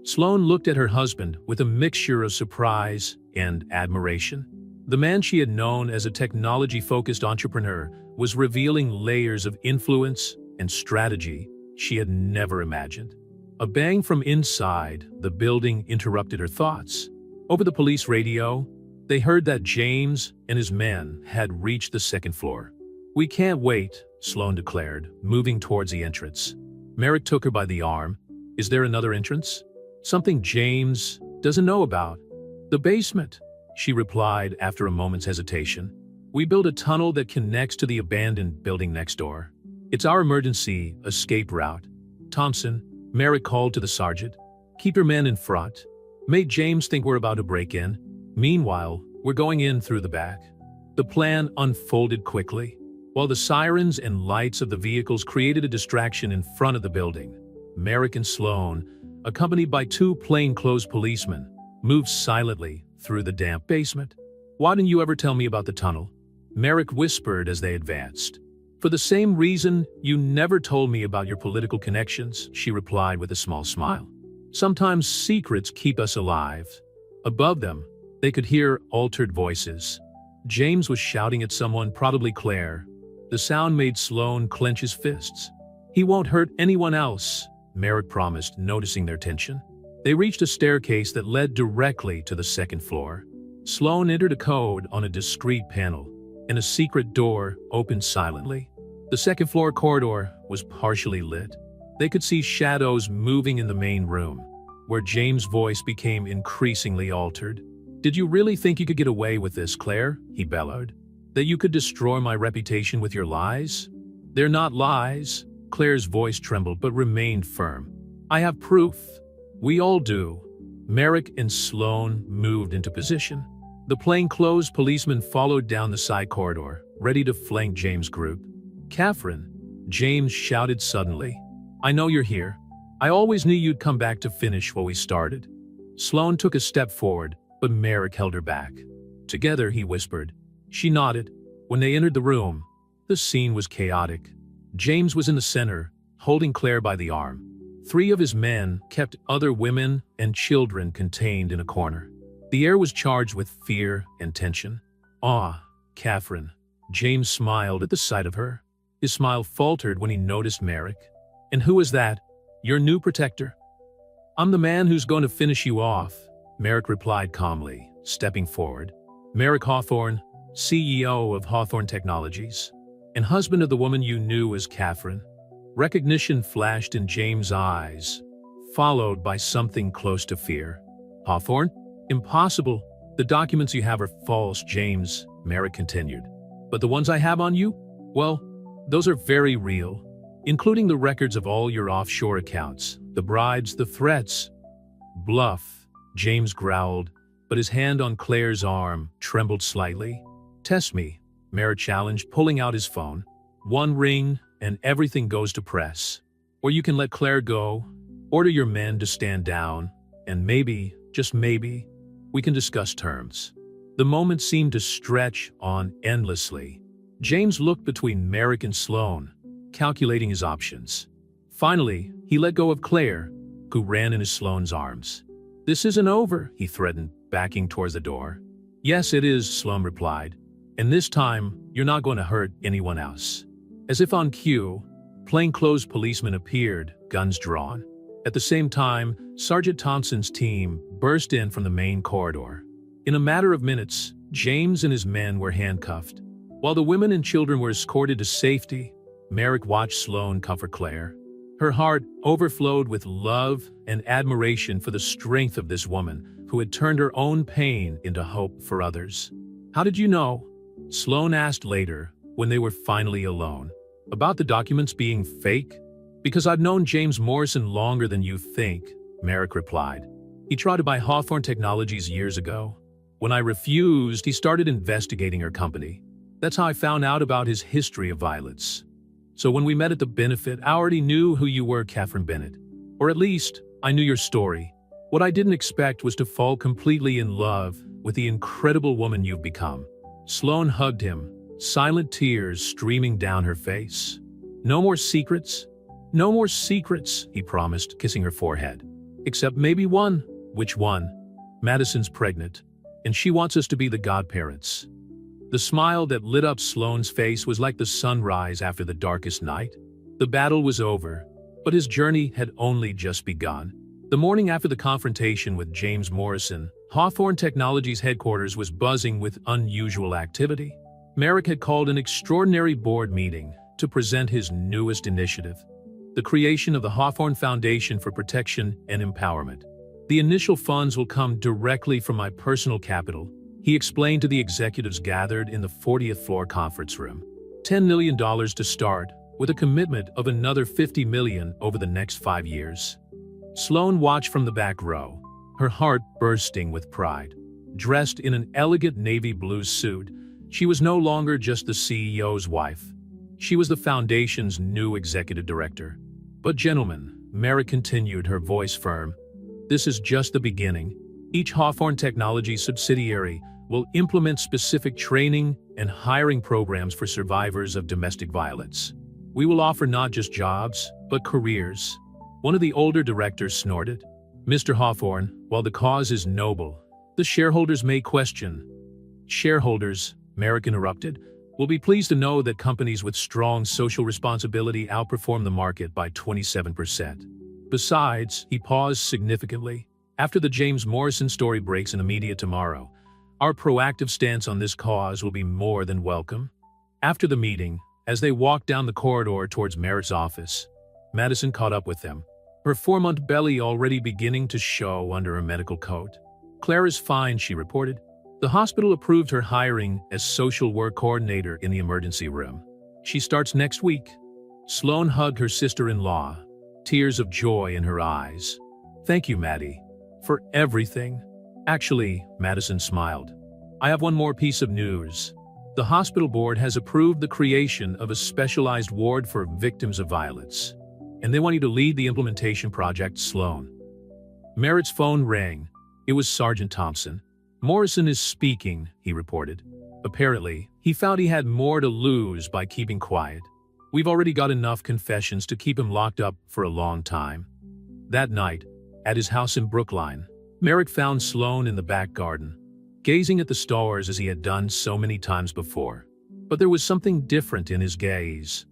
Sloane looked at her husband with a mixture of surprise and admiration. The man she had known as a technology-focused entrepreneur was revealing layers of influence and strategy she had never imagined. A bang from inside the building interrupted her thoughts. Over the police radio, they heard that James and his men had reached the second floor. "We can't wait," Sloane declared, moving towards the entrance. Merrick took her by the arm. "Is there another entrance? Something James doesn't know about?" "The basement," she replied after a moment's hesitation. "We built a tunnel that connects to the abandoned building next door. It's our emergency escape route." "Thompson," Merrick called to the sergeant, "keep your men in front. Make James think we're about to break in. Meanwhile, we're going in through the back." The plan unfolded quickly. While the sirens and lights of the vehicles created a distraction in front of the building, Merrick and Sloane, accompanied by 2 plainclothes policemen, moved silently through the damp basement. "Why didn't you ever tell me about the tunnel?" Merrick whispered as they advanced. "For the same reason you never told me about your political connections," she replied with a small smile. "Sometimes secrets keep us alive." Above them, they could hear altered voices. James was shouting at someone, probably Claire. The sound made Sloane clench his fists. "He won't hurt anyone else," Merrick promised, noticing their tension. They reached a staircase that led directly to the second floor. Sloane entered a code on a discreet panel, and a secret door opened silently. The second floor corridor was partially lit. They could see shadows moving in the main room, where James' voice became increasingly altered. "Did you really think you could get away with this, Claire?" he bellowed. "That you could destroy my reputation with your lies?" "They're not lies." Claire's voice trembled but remained firm. "I have proof." "We all do." Merrick and Sloane moved into position. The plainclothes policeman followed down the side corridor, ready to flank James' group. "Catherine," James shouted suddenly. "I know you're here. I always knew you'd come back to finish what we started." Sloane took a step forward, but Merrick held her back. "Together," he whispered. She nodded. When they entered the room, the scene was chaotic. James was in the center, holding Claire by the arm. 3 of his men kept other women and children contained in a corner. The air was charged with fear and tension. "Ah, Catherine." James smiled at the sight of her. His smile faltered when he noticed Merrick. "And who is that? Your new protector?" "I'm the man who's going to finish you off," Merrick replied calmly, stepping forward. "Merrick Hawthorne, CEO of Hawthorne Technologies, and husband of the woman you knew as Catherine." Recognition flashed in James' eyes, followed by something close to fear. "Hawthorne? Impossible. The documents you have are false, James," Merrick continued. "But the ones I have on you? Well, those are very real, including the records of all your offshore accounts, the bribes, the threats." "Bluff," James growled, but his hand on Claire's arm trembled slightly. "Test me," Merrick challenged, pulling out his phone. One ring, and everything goes to press. Or you can let Claire go, order your men to stand down, and maybe, just maybe, we can discuss terms. The moment seemed to stretch on endlessly. James looked between Merrick and Sloane, calculating his options. Finally, he let go of Claire, who ran into Sloane's arms. "This isn't over," he threatened, backing towards the door. "Yes, it is," Sloane replied. "And this time, you're not going to hurt anyone else." As if on cue, plainclothes policemen appeared, guns drawn. At the same time, Sergeant Thompson's team burst in from the main corridor. In a matter of minutes, James and his men were handcuffed. While the women and children were escorted to safety, Merrick watched Sloane comfort Claire. Her heart overflowed with love and admiration for the strength of this woman who had turned her own pain into hope for others. "How did you know?" Sloane asked later, when they were finally alone. "About the documents being fake? Because I've known James Morrison longer than you think," Merrick replied. "He tried to buy Hawthorne Technologies years ago. When I refused, he started investigating our company. That's how I found out about his history of violence. So when we met at the benefit, I already knew who you were, Catherine Bennett. Or at least, I knew your story. What I didn't expect was to fall completely in love with the incredible woman you've become." Sloane hugged him, silent tears streaming down her face. "No more secrets? No more secrets," he promised, kissing her forehead. "Except maybe one." "Which one?" "Madison's pregnant, and she wants us to be the godparents." The smile that lit up Sloane's face was like the sunrise after the darkest night. The battle was over, but his journey had only just begun. The morning after the confrontation with James Morrison, Hawthorne Technologies headquarters was buzzing with unusual activity. Merrick had called an extraordinary board meeting to present his newest initiative, the creation of the Hawthorne Foundation for Protection and Empowerment. "The initial funds will come directly from my personal capital," he explained to the executives gathered in the 40th floor conference room. $10 million to start, with a commitment of another $50 million over the next 5 years. Sloane watched from the back row, her heart bursting with pride. Dressed in an elegant navy blue suit, she was no longer just the CEO's wife. She was the foundation's new executive director. "But gentlemen," Merrick continued, her voice firm, "this is just the beginning. Each Hawthorne Technologies subsidiary will implement specific training and hiring programs for survivors of domestic violence. We will offer not just jobs, but careers." One of the older directors snorted. "Mr. Hawthorne, while the cause is noble, the shareholders may question." "Shareholders," Merrick interrupted, "will be pleased to know that companies with strong social responsibility outperform the market by 27%. Besides," he paused significantly, "after the James Morrison story breaks in the media tomorrow, our proactive stance on this cause will be more than welcome." After the meeting, as they walked down the corridor towards Merrick's office, Madison caught up with them, her 4-month belly already beginning to show under her medical coat. "Claire is fine," she reported. "The hospital approved her hiring as social work coordinator in the emergency room. She starts next week." Sloane hugged her sister-in-law, tears of joy in her eyes. "Thank you, Maddie, for everything." "Actually," Madison smiled, "I have one more piece of news. The hospital board has approved the creation of a specialized ward for victims of violence, and they want you to lead the implementation project." Sloane. Merritt's phone rang. It was Sergeant Thompson. "Morrison is speaking," he reported. Apparently, he found he had more to lose by keeping quiet. "We've already got enough confessions to keep him locked up for a long time." That night, at his house in Brookline, Merrick found Sloane in the back garden, gazing at the stars as he had done so many times before. But there was something different in his gaze,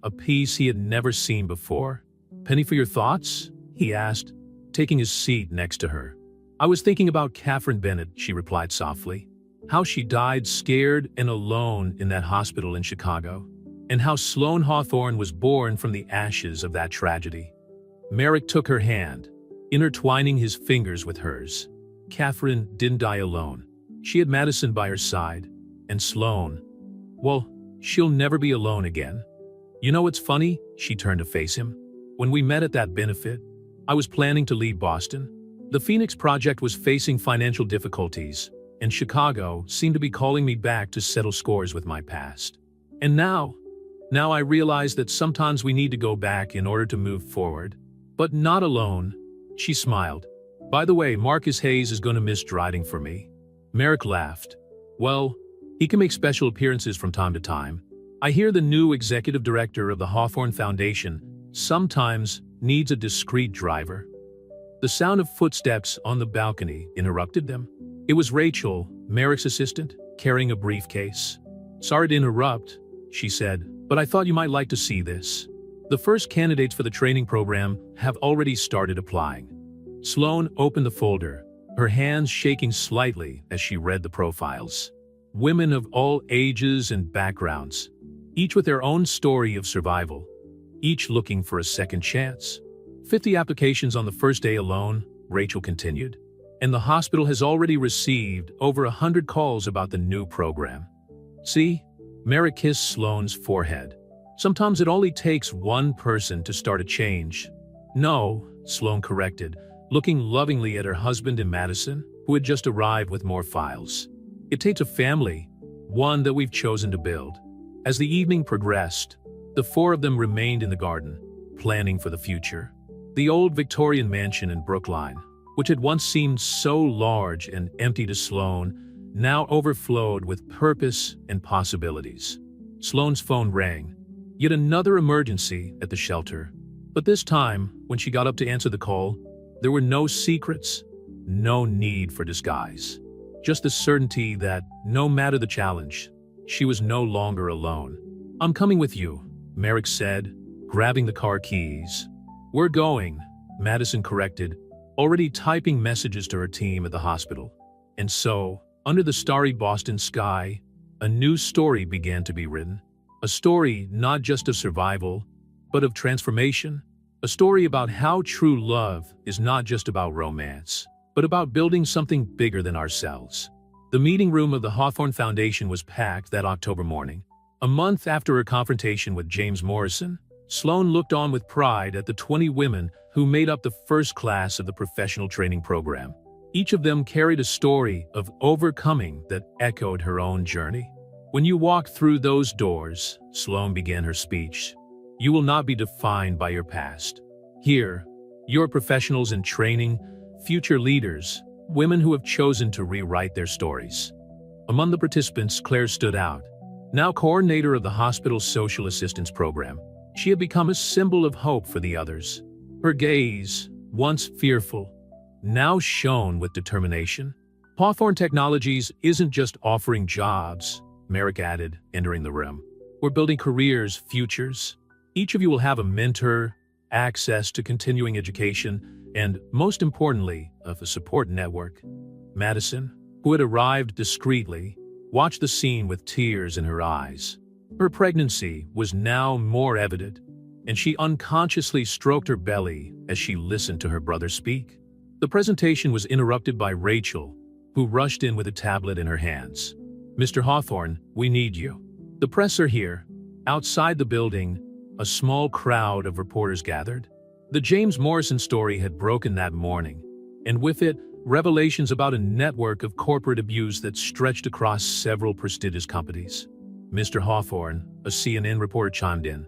a peace he had never seen before. "Penny for your thoughts?" he asked, taking his seat next to her. "I was thinking about Catherine Bennett," she replied softly. "How she died scared and alone in that hospital in Chicago, and how Sloane Hawthorne was born from the ashes of that tragedy." Merrick took her hand, intertwining his fingers with hers. Catherine didn't die alone. She had Madison by her side. And Sloane, well, she'll never be alone again. "You know what's funny?" She turned to face him. "When we met at that benefit, I was planning to leave Boston. The Phoenix Project was facing financial difficulties, and Chicago seemed to be calling me back to settle scores with my past. And now, Now I realize that sometimes we need to go back in order to move forward. But not alone. She smiled. By the way, Marcus Hayes is going to miss driving for me. Merrick laughed. Well, he can make special appearances from time to time. I hear the new executive director of the Hawthorne Foundation sometimes needs a discreet driver. The sound of footsteps on the balcony interrupted them. It was Rachel, Merrick's assistant, carrying a briefcase. Sorry to interrupt, she said, but I thought you might like to see this. The first candidates for the training program have already started applying. Sloane opened the folder, her hands shaking slightly as she read the profiles. Women of all ages and backgrounds, each with their own story of survival, each looking for a second chance. 50 applications on the first day alone, Rachel continued. And the hospital has already received over 100 calls about the new program. See? Merrick kissed Sloane's forehead. Sometimes it only takes one person to start a change. No, Sloane corrected, looking lovingly at her husband and Madison, who had just arrived with more files. It takes a family, one that we've chosen to build. As the evening progressed, the four of them remained in the garden, planning for the future. The old Victorian mansion in Brookline, which had once seemed so large and empty to Sloane, now overflowed with purpose and possibilities. Sloane's phone rang. Yet another emergency at the shelter. But this time, when she got up to answer the call, there were no secrets, no need for disguise. Just the certainty that, no matter the challenge, she was no longer alone. I'm coming with you, Merrick said, grabbing the car keys. We're going, Madison corrected, already typing messages to her team at the hospital. And so, under the starry Boston sky, a new story began to be written. A story not just of survival, but of transformation. A story about how true love is not just about romance, but about building something bigger than ourselves. The meeting room of the Hawthorne Foundation was packed that October morning. A month after her confrontation with James Morrison, Sloane looked on with pride at the 20 women who made up the first class of the professional training program. Each of them carried a story of overcoming that echoed her own journey. When you walk through those doors, Sloane began her speech, you will not be defined by your past. Here, you're professionals in training, future leaders, women who have chosen to rewrite their stories. Among the participants, Claire stood out. Now coordinator of the hospital's social assistance program, she had become a symbol of hope for the others. Her gaze, once fearful, now shone with determination. Hawthorne Technologies isn't just offering jobs, Merrick added, entering the room. We're building careers, futures. Each of you will have a mentor, access to continuing education, and, most importantly, a support network. Madison, who had arrived discreetly, watched the scene with tears in her eyes. Her pregnancy was now more evident, and she unconsciously stroked her belly as she listened to her brother speak. The presentation was interrupted by Rachel, who rushed in with a tablet in her hands. Mr. Hawthorne, we need you. The press are here. Outside the building, a small crowd of reporters gathered. The James Morrison story had broken that morning, and with it, revelations about a network of corporate abuse that stretched across several prestigious companies. Mr. Hawthorne, a CNN reporter chimed in.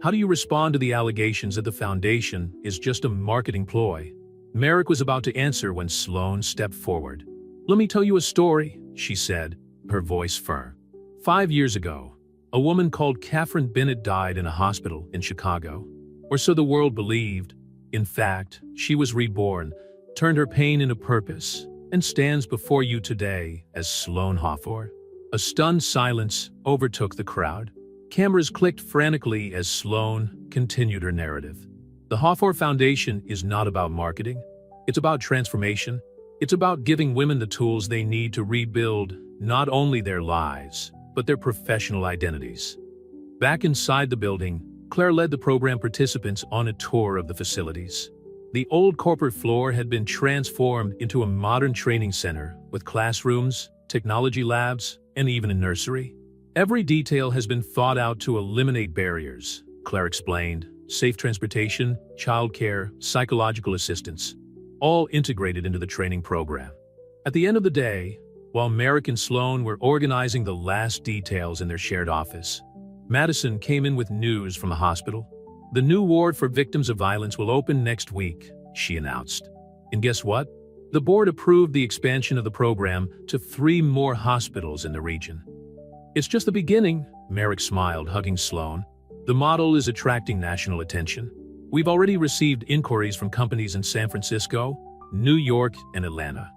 How do you respond to the allegations that the foundation is just a marketing ploy? Merrick was about to answer when Sloane stepped forward. Let me tell you a story, she said, her voice firm. 5 years ago, a woman called Catherine Bennett died in a hospital in Chicago. Or so the world believed. In fact, she was reborn, turned her pain into purpose, and stands before you today as Sloane Hawthorne. A stunned silence overtook the crowd. Cameras clicked frantically as Sloane continued her narrative. The Hawthorne Foundation is not about marketing. It's about transformation. It's about giving women the tools they need to rebuild not only their lives, but their professional identities. Back inside the building, Claire led the program participants on a tour of the facilities. The old corporate floor had been transformed into a modern training center with classrooms, technology labs, and even a nursery. Every detail has been thought out to eliminate barriers, Claire explained. Safe transportation, childcare, psychological assistance, all integrated into the training program. At the end of the day, while Merrick and Sloane were organizing the last details in their shared office, Madison came in with news from the hospital. The new ward for victims of violence will open next week, she announced. And guess what? The board approved the expansion of the program to 3 more hospitals in the region. It's just the beginning, Merrick smiled, hugging Sloan. The model is attracting national attention. We've already received inquiries from companies in San Francisco, New York, and Atlanta.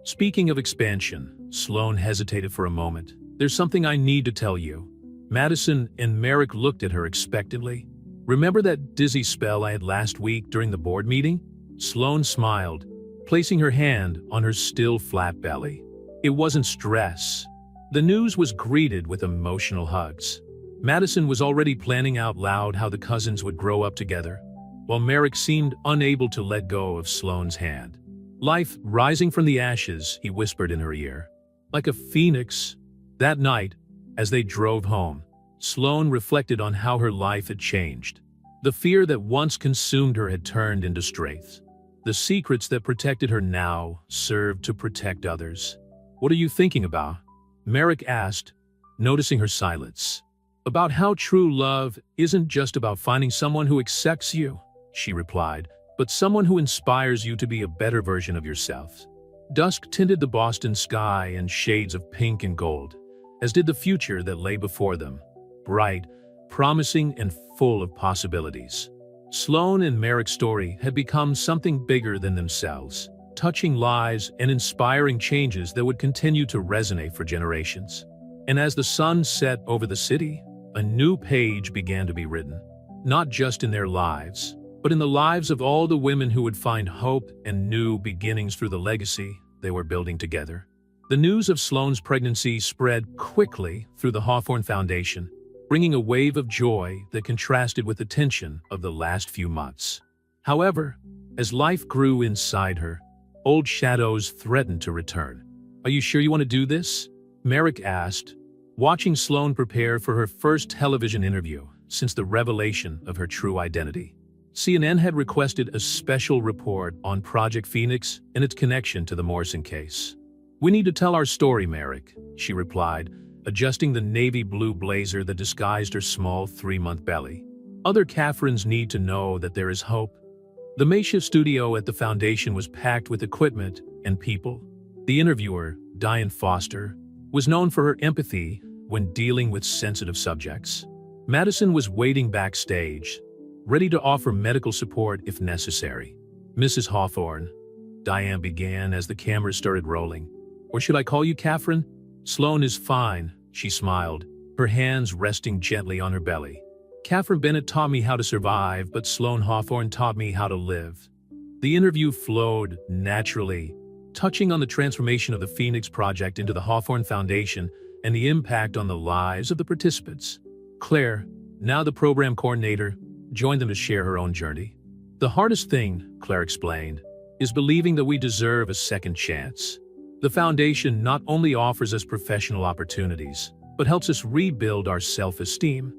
Speaking of expansion, Sloan hesitated for a moment. There's something I need to tell you. Madison and Merrick looked at her expectantly. Remember that dizzy spell I had last week during the board meeting? Sloan smiled, placing her hand on her still flat belly. It wasn't stress. The news was greeted with emotional hugs. Madison was already planning out loud how the cousins would grow up together, while Merrick seemed unable to let go of Sloan's hand. Life rising from the ashes, he whispered in her ear. Like a phoenix. That night, as they drove home, Sloan reflected on how her life had changed. The fear that once consumed her had turned into strength. The secrets that protected her now served to protect others. What are you thinking about? Merrick asked, noticing her silence. About how true love isn't just about finding someone who accepts you, she replied, but someone who inspires you to be a better version of yourself. Dusk tinted the Boston sky in shades of pink and gold, as did the future that lay before them, bright, promising, and full of possibilities. Sloan and Merrick's story had become something bigger than themselves, touching lives and inspiring changes that would continue to resonate for generations. And as the sun set over the city, a new page began to be written, not just in their lives, but in the lives of all the women who would find hope and new beginnings through the legacy they were building together. The news of Sloan's pregnancy spread quickly through the Hawthorne Foundation, bringing a wave of joy that contrasted with the tension of the last few months. However, as life grew inside her, old shadows threatened to return. Are you sure you want to do this? Merrick asked, watching Sloan prepare for her first television interview since the revelation of her true identity. CNN had requested a special report on Project Phoenix and its connection to the Morrison case. We need to tell our story, Merrick, she replied, adjusting the navy blue blazer that disguised her small 3-month belly. Other Catherines need to know that there is hope. The makeshift studio at the foundation was packed with equipment and people. The interviewer, Diane Foster, was known for her empathy when dealing with sensitive subjects. Madison was waiting backstage, ready to offer medical support if necessary. Mrs. Hawthorne, Diane began as the camera started rolling. Or should I call you Catherine? Sloan is fine, she smiled, her hands resting gently on her belly. Catherine Bennett taught me how to survive, but Sloan Hawthorne taught me how to live. The interview flowed naturally, touching on the transformation of the Phoenix Project into the Hawthorne Foundation and the impact on the lives of the participants. Claire, now the program coordinator, joined them to share her own journey. The hardest thing, Claire explained, is believing that we deserve a second chance. The foundation not only offers us professional opportunities, but helps us rebuild our self-esteem.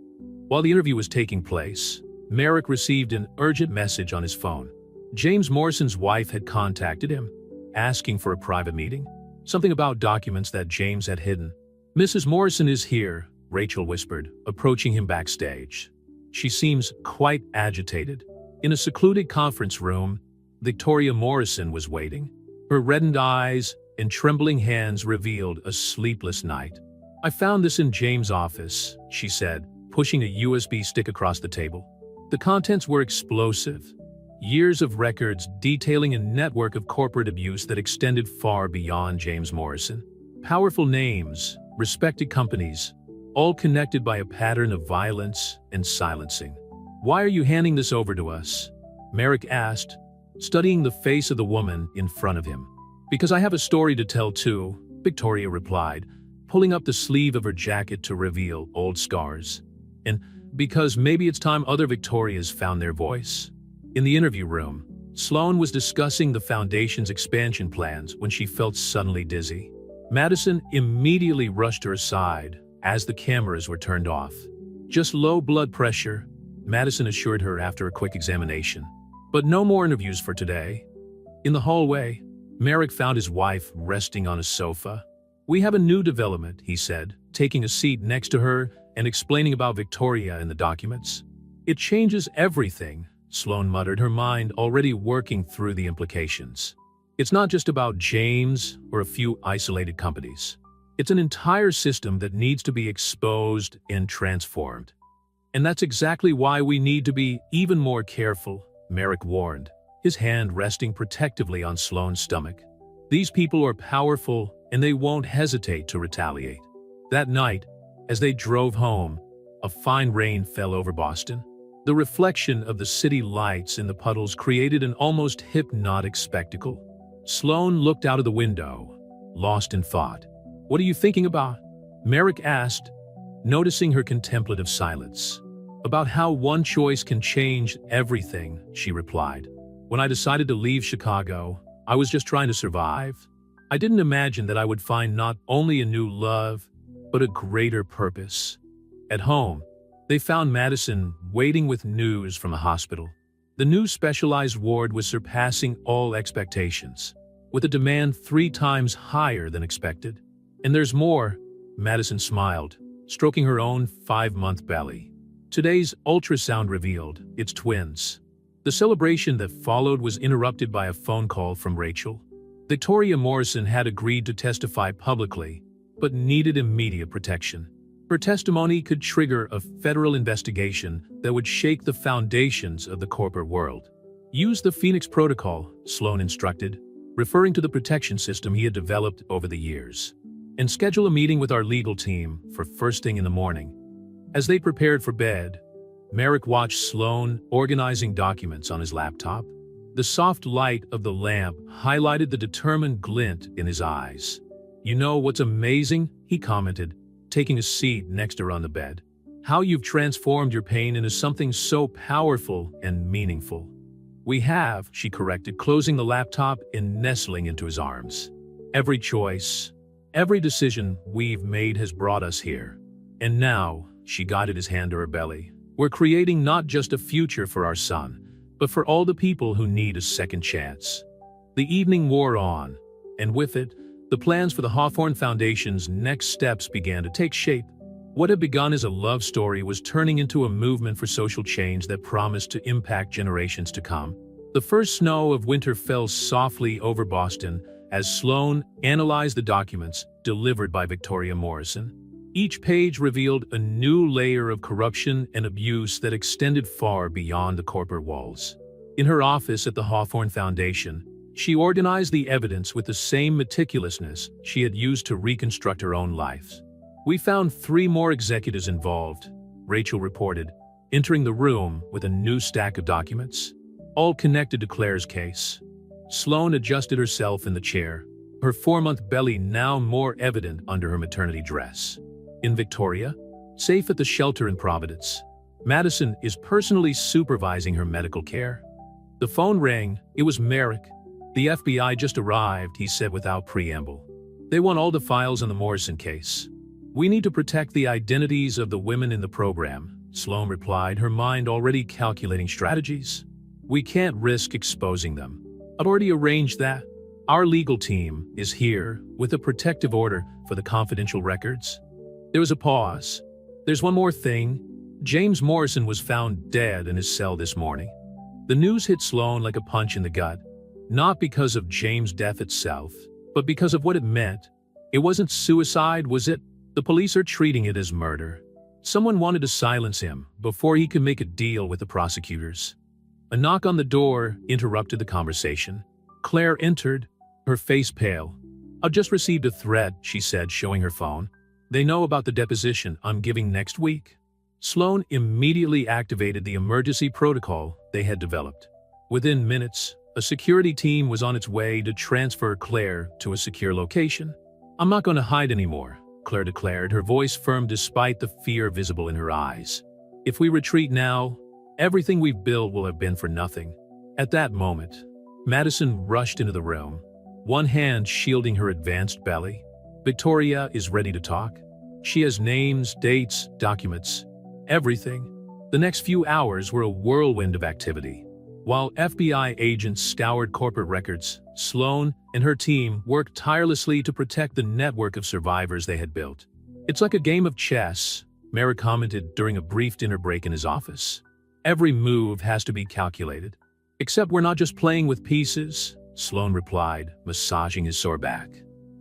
While the interview was taking place, Merrick received an urgent message on his phone. James Morrison's wife had contacted him, asking for a private meeting, something about documents that James had hidden. Mrs. Morrison is here, Rachel whispered, approaching him backstage. She seems quite agitated. In a secluded conference room, Victoria Morrison was waiting. Her reddened eyes and trembling hands revealed a sleepless night. I found this in James' office, she said, pushing a USB stick across the table. The contents were explosive. Years of records detailing a network of corporate abuse that extended far beyond James Morrison. Powerful names, respected companies, all connected by a pattern of violence and silencing. Why are you handing this over to us? Merrick asked, studying the face of the woman in front of him. Because I have a story to tell too, Victoria replied, pulling up the sleeve of her jacket to reveal old scars. And because maybe it's time other Victorias found their voice. In the interview room, Sloan was discussing the foundation's expansion plans when she felt suddenly dizzy. Madison immediately rushed her aside as the cameras were turned off. Just low blood pressure, Madison assured her after a quick examination. But no more interviews for today. In the hallway, Merrick found his wife resting on a sofa. We have a new development, he said, taking a seat next to her and explaining about Victoria in the documents. It changes everything, Sloane muttered, her mind already working through the implications. It's not just about James or a few isolated companies. It's an entire system that needs to be exposed and transformed. And that's exactly why we need to be even more careful, Merrick warned, his hand resting protectively on Sloane's stomach. These people are powerful, and they won't hesitate to retaliate. That night, as they drove home, a fine rain fell over Boston. The reflection of the city lights in the puddles created an almost hypnotic spectacle. Sloane looked out of the window, lost in thought. "What are you thinking about?" Merrick asked, noticing her contemplative silence. "About how one choice can change everything," she replied. "When I decided to leave Chicago, I was just trying to survive. I didn't imagine that I would find not only a new love, but a greater purpose." At home, they found Madison waiting with news from the hospital. The new specialized ward was surpassing all expectations, with a demand 3 times higher than expected. "And there's more," Madison smiled, stroking her own 5-month belly. Today's ultrasound revealed it's twins. The celebration that followed was interrupted by a phone call from Rachel. Victoria Morrison had agreed to testify publicly, but needed immediate protection. Her testimony could trigger a federal investigation that would shake the foundations of the corporate world. "Use the Phoenix Protocol," Sloane instructed, referring to the protection system he had developed over the years. "And schedule a meeting with our legal team for first thing in the morning." As they prepared for bed, Merrick watched Sloane organizing documents on his laptop. The soft light of the lamp highlighted the determined glint in his eyes. "You know what's amazing?" he commented, taking a seat next to her on the bed. "How you've transformed your pain into something so powerful and meaningful." "We have," she corrected, closing the laptop and nestling into his arms. "Every choice, every decision we've made has brought us here. And now," she guided his hand to her belly, "we're creating not just a future for our son, but for all the people who need a second chance." The evening wore on, and with it, the plans for the Hawthorne Foundation's next steps began to take shape. What had begun as a love story was turning into a movement for social change that promised to impact generations to come. The first snow of winter fell softly over Boston as Sloane analyzed the documents delivered by Victoria Morrison. Each page revealed a new layer of corruption and abuse that extended far beyond the corporate walls. In her office at the Hawthorne Foundation, she organized the evidence with the same meticulousness she had used to reconstruct her own life. "We found 3 more executives involved," Rachel reported, entering the room with a new stack of documents, all connected to Claire's case. Sloane adjusted herself in the chair, her 4-month belly now more evident under her maternity dress. In Victoria, safe at the shelter in Providence, Madison is personally supervising her medical care. The phone rang. It was Merrick. "The FBI just arrived," he said without preamble. "They want all the files on the Morrison case." "We need to protect the identities of the women in the program," Sloane replied, her mind already calculating strategies. "We can't risk exposing them. I've already arranged that. Our legal team is here with a protective order for the confidential records." There was a pause. "There's one more thing. James Morrison was found dead in his cell this morning." The news hit Sloane like a punch in the gut. Not because of James' death itself, but because of what it meant. It wasn't suicide, was it? The police are treating it as murder. Someone wanted to silence him before he could make a deal with the prosecutors. A knock on the door interrupted the conversation. Claire entered, her face pale. "I've just received a threat," she said, showing her phone. "They know about the deposition I'm giving next week." Sloane immediately activated the emergency protocol they had developed. Within minutes, a security team was on its way to transfer Claire to a secure location. "I'm not going to hide anymore," Claire declared, her voice firm despite the fear visible in her eyes. "If we retreat now, everything we've built will have been for nothing." At that moment, Madison rushed into the room, one hand shielding her advanced belly. "Victoria is ready to talk. She has names, dates, documents, everything." The next few hours were a whirlwind of activity. While FBI agents scoured corporate records, Sloane and her team worked tirelessly to protect the network of survivors they had built. "It's like a game of chess," Merrick commented during a brief dinner break in his office. Every move has to be calculated. Except we're not just playing with pieces, Sloan replied, massaging his sore back.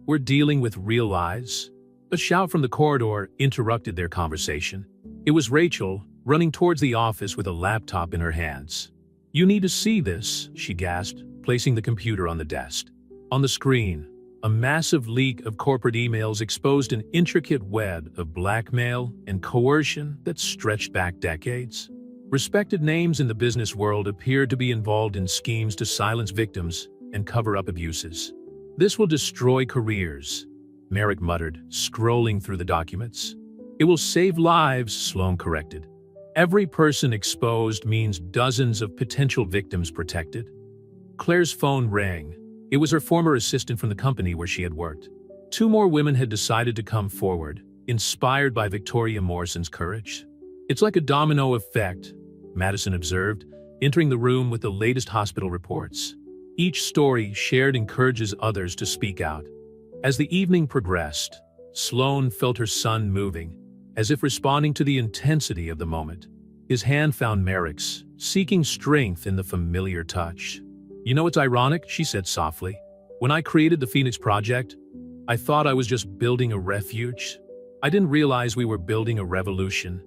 We're dealing with real lives. A shout from the corridor interrupted their conversation. It was Rachel, running towards the office with a laptop in her hands. You need to see this, she gasped, placing the computer on the desk. On the screen, a massive leak of corporate emails exposed an intricate web of blackmail and coercion that stretched back decades. Respected names in the business world appeared to be involved in schemes to silence victims and cover up abuses. This will destroy careers, Merrick muttered, scrolling through the documents. It will save lives, Sloan corrected. Every person exposed means dozens of potential victims protected. Claire's phone rang. It was her former assistant from the company where she had worked. 2 more women had decided to come forward, inspired by Victoria Morrison's courage. It's like a domino effect, Madison observed, entering the room with the latest hospital reports. Each story shared encourages others to speak out. As the evening progressed, Sloan felt her son moving, as if responding to the intensity of the moment. His hand found Merrick's, seeking strength in the familiar touch. You know, it's ironic, she said softly. When I created the Phoenix Project, I thought I was just building a refuge. I didn't realize we were building a revolution.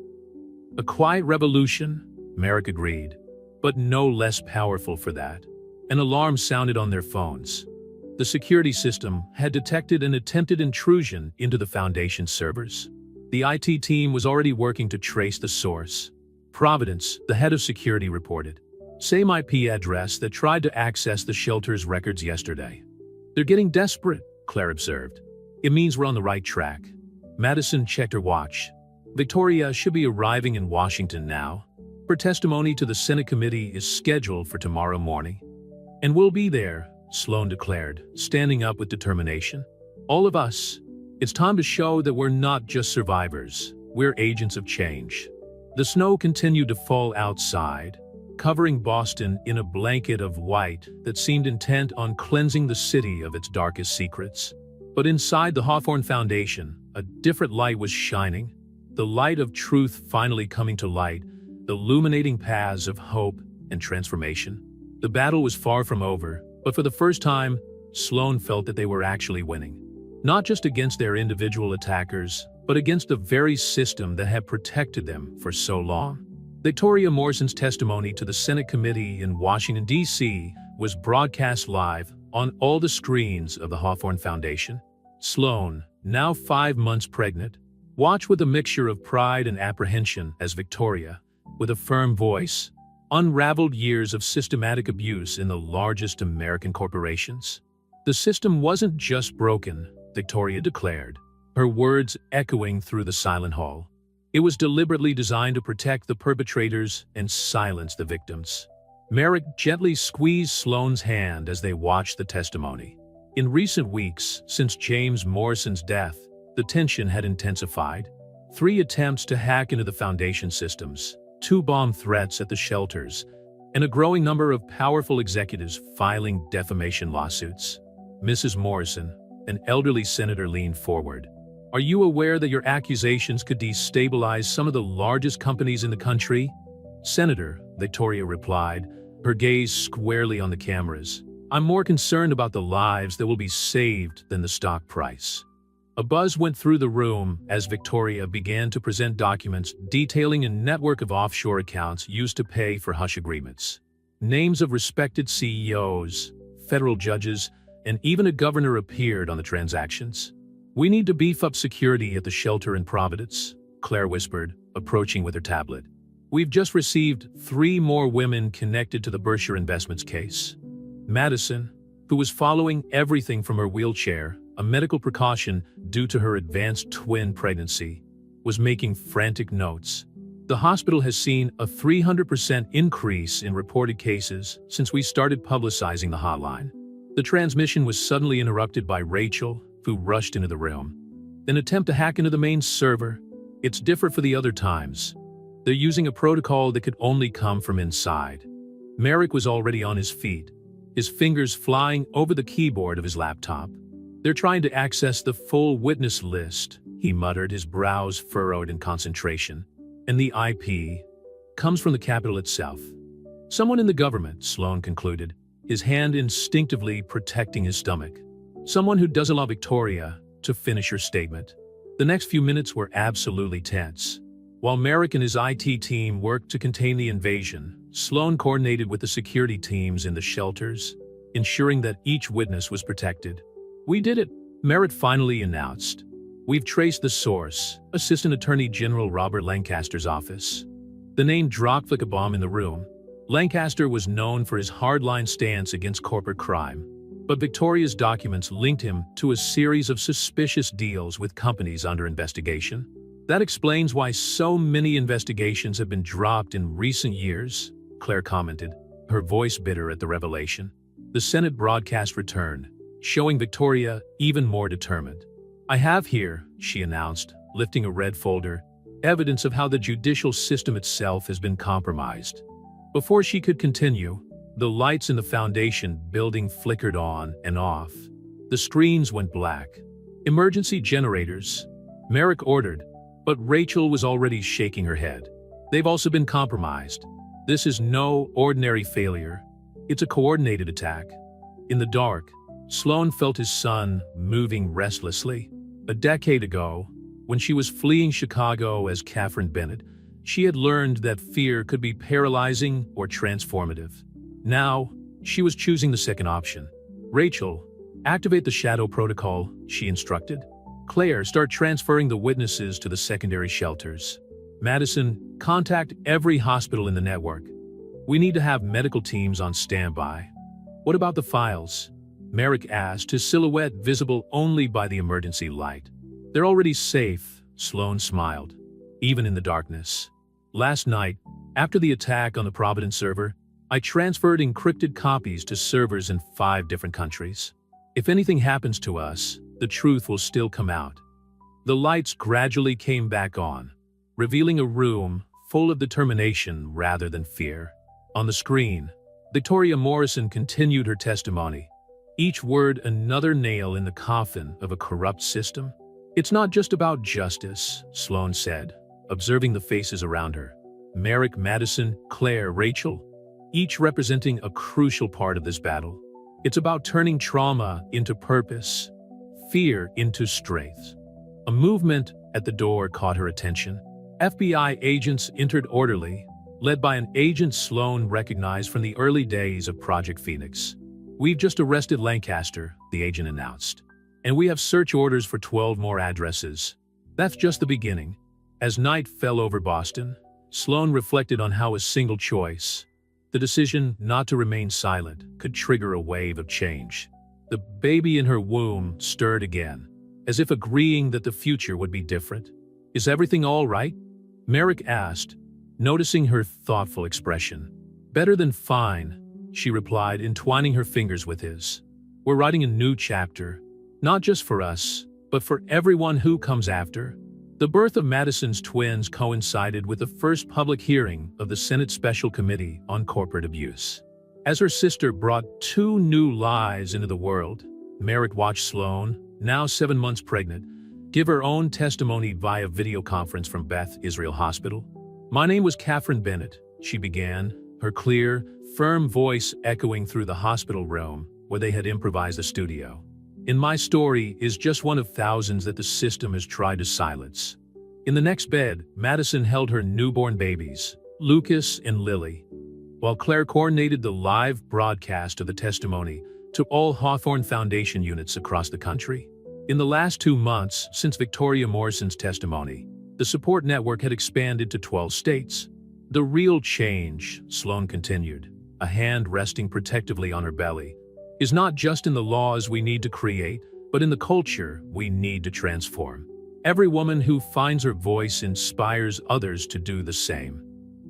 A quiet revolution, Merrick agreed, but no less powerful for that. An alarm sounded on their phones. The security system had detected an attempted intrusion into the Foundation's servers. The IT team was already working to trace the source. Providence, the head of security, reported. Same IP address that tried to access the shelter's records yesterday. They're getting desperate, Claire observed. It means we're on the right track. Madison checked her watch. Victoria should be arriving in Washington now. Her testimony to the Senate committee is scheduled for tomorrow morning. And we'll be there, Sloan declared, standing up with determination. All of us. It's time to show that we're not just survivors. We're agents of change. The snow continued to fall outside, covering Boston in a blanket of white that seemed intent on cleansing the city of its darkest secrets. But inside the Hawthorne Foundation, a different light was shining, the light of truth finally coming to light, illuminating paths of hope and transformation. The battle was far from over, but for the first time, Sloan felt that they were actually winning. Not just against their individual attackers, but against the very system that had protected them for so long. Victoria Morrison's testimony to the Senate committee in Washington, D.C. was broadcast live on all the screens of the Hawthorne Foundation. Sloan, now 5 months pregnant, watched with a mixture of pride and apprehension as Victoria, with a firm voice, unraveled years of systematic abuse in the largest American corporations. The system wasn't just broken, Victoria declared, her words echoing through the silent hall. It was deliberately designed to protect the perpetrators and silence the victims. Merrick gently squeezed Sloan's hand as they watched the testimony. In recent weeks, since James Morrison's death, the tension had intensified. 3 attempts to hack into the Foundation systems, 2 bomb threats at the shelters, and a growing number of powerful executives filing defamation lawsuits. Mrs. Morrison, an elderly senator, leaned forward. Are you aware that your accusations could destabilize some of the largest companies in the country? Senator, Victoria replied, her gaze squarely on the cameras. I'm more concerned about the lives that will be saved than the stock price. A buzz went through the room as Victoria began to present documents detailing a network of offshore accounts used to pay for hush agreements. Names of respected CEOs, federal judges, and even a governor appeared on the transactions. We need to beef up security at the shelter in Providence, Claire whispered, approaching with her tablet. We've just received 3 more women connected to the Berkshire Investments case. Madison, who was following everything from her wheelchair, a medical precaution due to her advanced twin pregnancy, was making frantic notes. The hospital has seen a 300% increase in reported cases since we started publicizing the hotline. The transmission was suddenly interrupted by Rachel, who rushed into the room. An attempt to hack into the main server. It's different for the other times. They're using a protocol that could only come from inside. Merrick was already on his feet, his fingers flying over the keyboard of his laptop. They're trying to access the full witness list, he muttered, his brows furrowed in concentration. And the IP comes from the capital itself. Someone in the government, Sloan concluded, his hand instinctively protecting his stomach. Someone who does allow Victoria to finish her statement. The next few minutes were absolutely tense. While Merrick and his IT team worked to contain the invasion, Sloan coordinated with the security teams in the shelters, ensuring that each witness was protected. "We did it," Merritt finally announced. "We've traced the source, Assistant Attorney General Robert Lancaster's office." The name dropped like a bomb in the room. Lancaster was known for his hardline stance against corporate crime, but Victoria's documents linked him to a series of suspicious deals with companies under investigation. "That explains why so many investigations have been dropped in recent years," Claire commented, her voice bitter at the revelation. The Senate broadcast returned, showing Victoria even more determined. "I have here," she announced, lifting a red folder, "evidence of how the judicial system itself has been compromised." Before she could continue, the lights in the foundation building flickered on and off. The screens went black. "Emergency generators," Merrick ordered, but Rachel was already shaking her head. "They've also been compromised. This is no ordinary failure. It's a coordinated attack." In the dark, Sloan felt his son moving restlessly. A decade ago, when she was fleeing Chicago as Catherine Bennett, she had learned that fear could be paralyzing or transformative. Now, she was choosing the second option. "Rachel, activate the shadow protocol," she instructed. "Claire, start transferring the witnesses to the secondary shelters. Madison, contact every hospital in the network. We need to have medical teams on standby." "What about the files?" Merrick asked, his silhouette visible only by the emergency light. "They're already safe," Sloan smiled, "even in the darkness. Last night, after the attack on the Providence server, I transferred encrypted copies to servers in 5 different countries. If anything happens to us, the truth will still come out." The lights gradually came back on, revealing a room full of determination rather than fear. On the screen, Victoria Morrison continued her testimony, each word another nail in the coffin of a corrupt system. "It's not just about justice," Sloan said, observing the faces around her. Merrick, Madison, Claire, Rachel, each representing a crucial part of this battle. "It's about turning trauma into purpose, fear into strength." A movement at the door caught her attention. FBI agents entered orderly, led by an agent Sloan recognized from the early days of Project Phoenix. "We've just arrested Lancaster," the agent announced, "and we have search orders for 12 more addresses." That's just the beginning. As night fell over Boston, Sloan reflected on how a single choice, the decision not to remain silent, could trigger a wave of change. The baby in her womb stirred again, as if agreeing that the future would be different. "Is everything all right?" Merrick asked, noticing her thoughtful expression. "Better than fine," she replied, entwining her fingers with his. "We're writing a new chapter, not just for us, but for everyone who comes after." The birth of Madison's twins coincided with the first public hearing of the Senate Special Committee on Corporate Abuse. As her sister brought 2 new lives into the world, Merrick watched Sloan, now 7 months pregnant, give her own testimony via video conference from Beth Israel Hospital. "My name was Catherine Bennett," she began, her clear, firm voice echoing through the hospital room where they had improvised a studio. "And my story is just one of thousands that the system has tried to silence." In the next bed, Madison held her newborn babies, Lucas and Lily, while Claire coordinated the live broadcast of the testimony to all Hawthorne Foundation units across the country. In the last 2 months since Victoria Morrison's testimony, the support network had expanded to 12 states. "The real change," Sloan continued, a hand resting protectively on her belly, "is not just in the laws we need to create, but in the culture we need to transform. Every woman who finds her voice inspires others to do the same."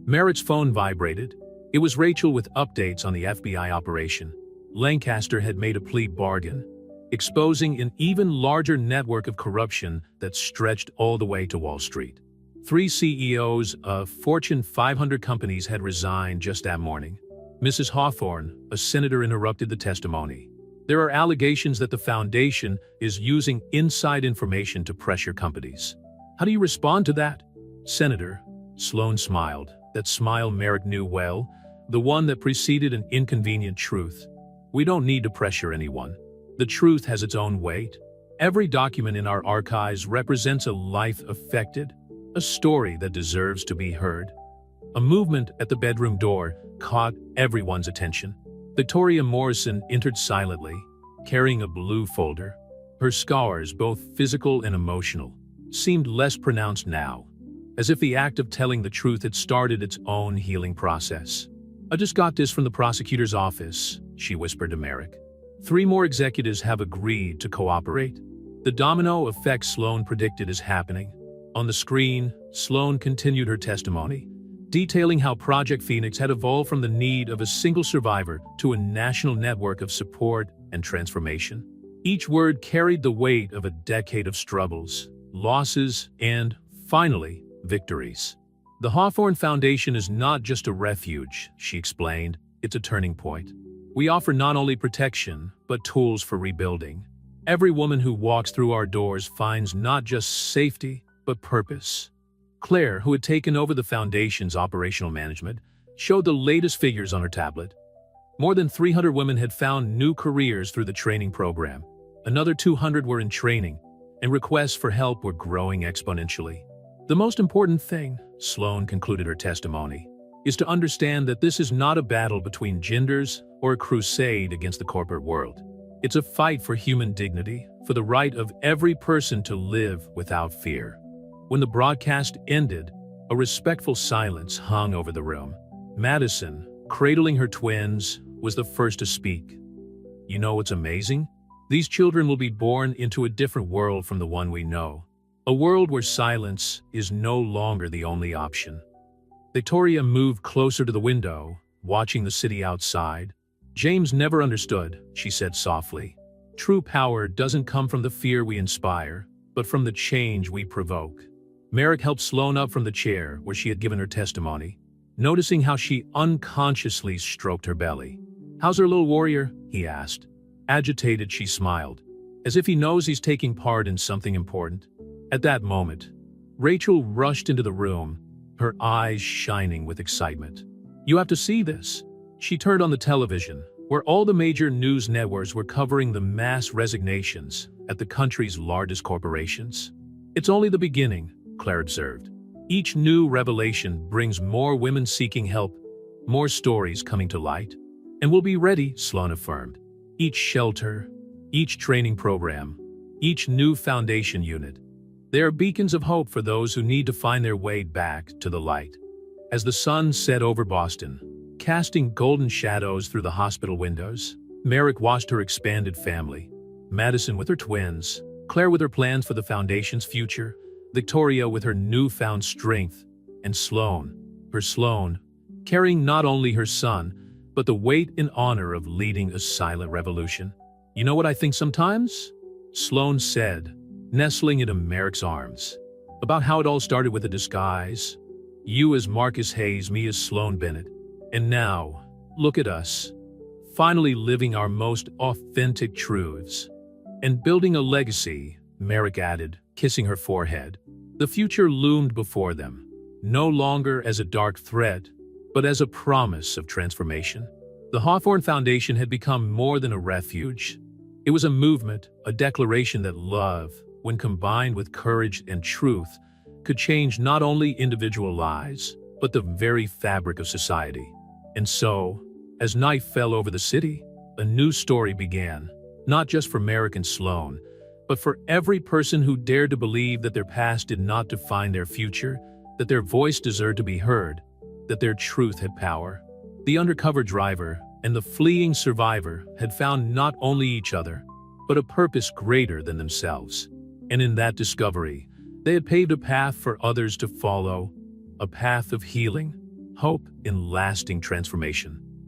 Merritt's phone vibrated. It was Rachel with updates on the FBI operation. Lancaster had made a plea bargain, exposing an even larger network of corruption that stretched all the way to Wall Street. 3 CEOs of Fortune 500 companies had resigned just that morning. Mrs. Hawthorne, a senator, interrupted the testimony. There are allegations that the foundation is using inside information to pressure companies. How do you respond to that? Senator, Sloan smiled. That smile Merrick knew well, the one that preceded an inconvenient truth. We don't need to pressure anyone. The truth has its own weight. Every document in our archives represents a life affected, a story that deserves to be heard. A movement at the bedroom door caught everyone's attention. Victoria Morrison entered silently, carrying a blue folder. Her scars, both physical and emotional, seemed less pronounced now, as if the act of telling the truth had started its own healing process. "I just got this from the prosecutor's office," she whispered to Merrick. "3 more executives have agreed to cooperate." The domino effect Sloan predicted is happening. On the screen, Sloan continued her testimony, detailing how Project Phoenix had evolved from the need of a single survivor to a national network of support and transformation. Each word carried the weight of a decade of struggles, losses, and, finally, victories. "The Hawthorne Foundation is not just a refuge," she explained. "It's a turning point. We offer not only protection, but tools for rebuilding. Every woman who walks through our doors finds not just safety, but purpose." Claire, who had taken over the foundation's operational management, showed the latest figures on her tablet. More than 300 women had found new careers through the training program. Another 200 were in training, and requests for help were growing exponentially. "The most important thing," Sloan concluded her testimony, "is to understand that this is not a battle between genders or a crusade against the corporate world. It's a fight for human dignity, for the right of every person to live without fear." When the broadcast ended, a respectful silence hung over the room. Madison, cradling her twins, was the first to speak. "You know what's amazing? These children will be born into a different world from the one we know. A world where silence is no longer the only option." Victoria moved closer to the window, watching the city outside. "James never understood," she said softly. "True power doesn't come from the fear we inspire, but from the change we provoke." Merrick helped Sloan up from the chair where she had given her testimony, noticing how she unconsciously stroked her belly. "How's her little warrior?" he asked. Agitated, she smiled, as if he knows he's taking part in something important. At that moment, Rachel rushed into the room, her eyes shining with excitement. "You have to see this." She turned on the television, where all the major news networks were covering the mass resignations at the country's largest corporations. "It's only the beginning," Claire observed. "Each new revelation brings more women seeking help, more stories coming to light. And we'll be ready," Sloan affirmed. "Each shelter, each training program, each new foundation unit. They are beacons of hope for those who need to find their way back to the light." As the sun set over Boston, casting golden shadows through the hospital windows, Merrick watched her expanded family. Madison with her twins, Claire with her plans for the foundation's future, Victoria with her newfound strength, and Sloan, carrying not only her son, but the weight and honor of leading a silent revolution. "You know what I think sometimes?" Sloan said, nestling into Merrick's arms. "About how it all started with a disguise. You as Marcus Hayes, me as Sloan Bennett. And now, look at us, finally living our most authentic truths. And building a legacy," Merrick added, kissing her forehead. The future loomed before them, no longer as a dark threat, but as a promise of transformation. The Hawthorne Foundation had become more than a refuge. It was a movement, a declaration that love, when combined with courage and truth, could change not only individual lives, but the very fabric of society. And so, as night fell over the city, a new story began, not just for Merrick and Sloan, but for every person who dared to believe that their past did not define their future, that their voice deserved to be heard, that their truth had power. The undercover driver and the fleeing survivor had found not only each other, but a purpose greater than themselves. And in that discovery, they had paved a path for others to follow, a path of healing, hope, and lasting transformation.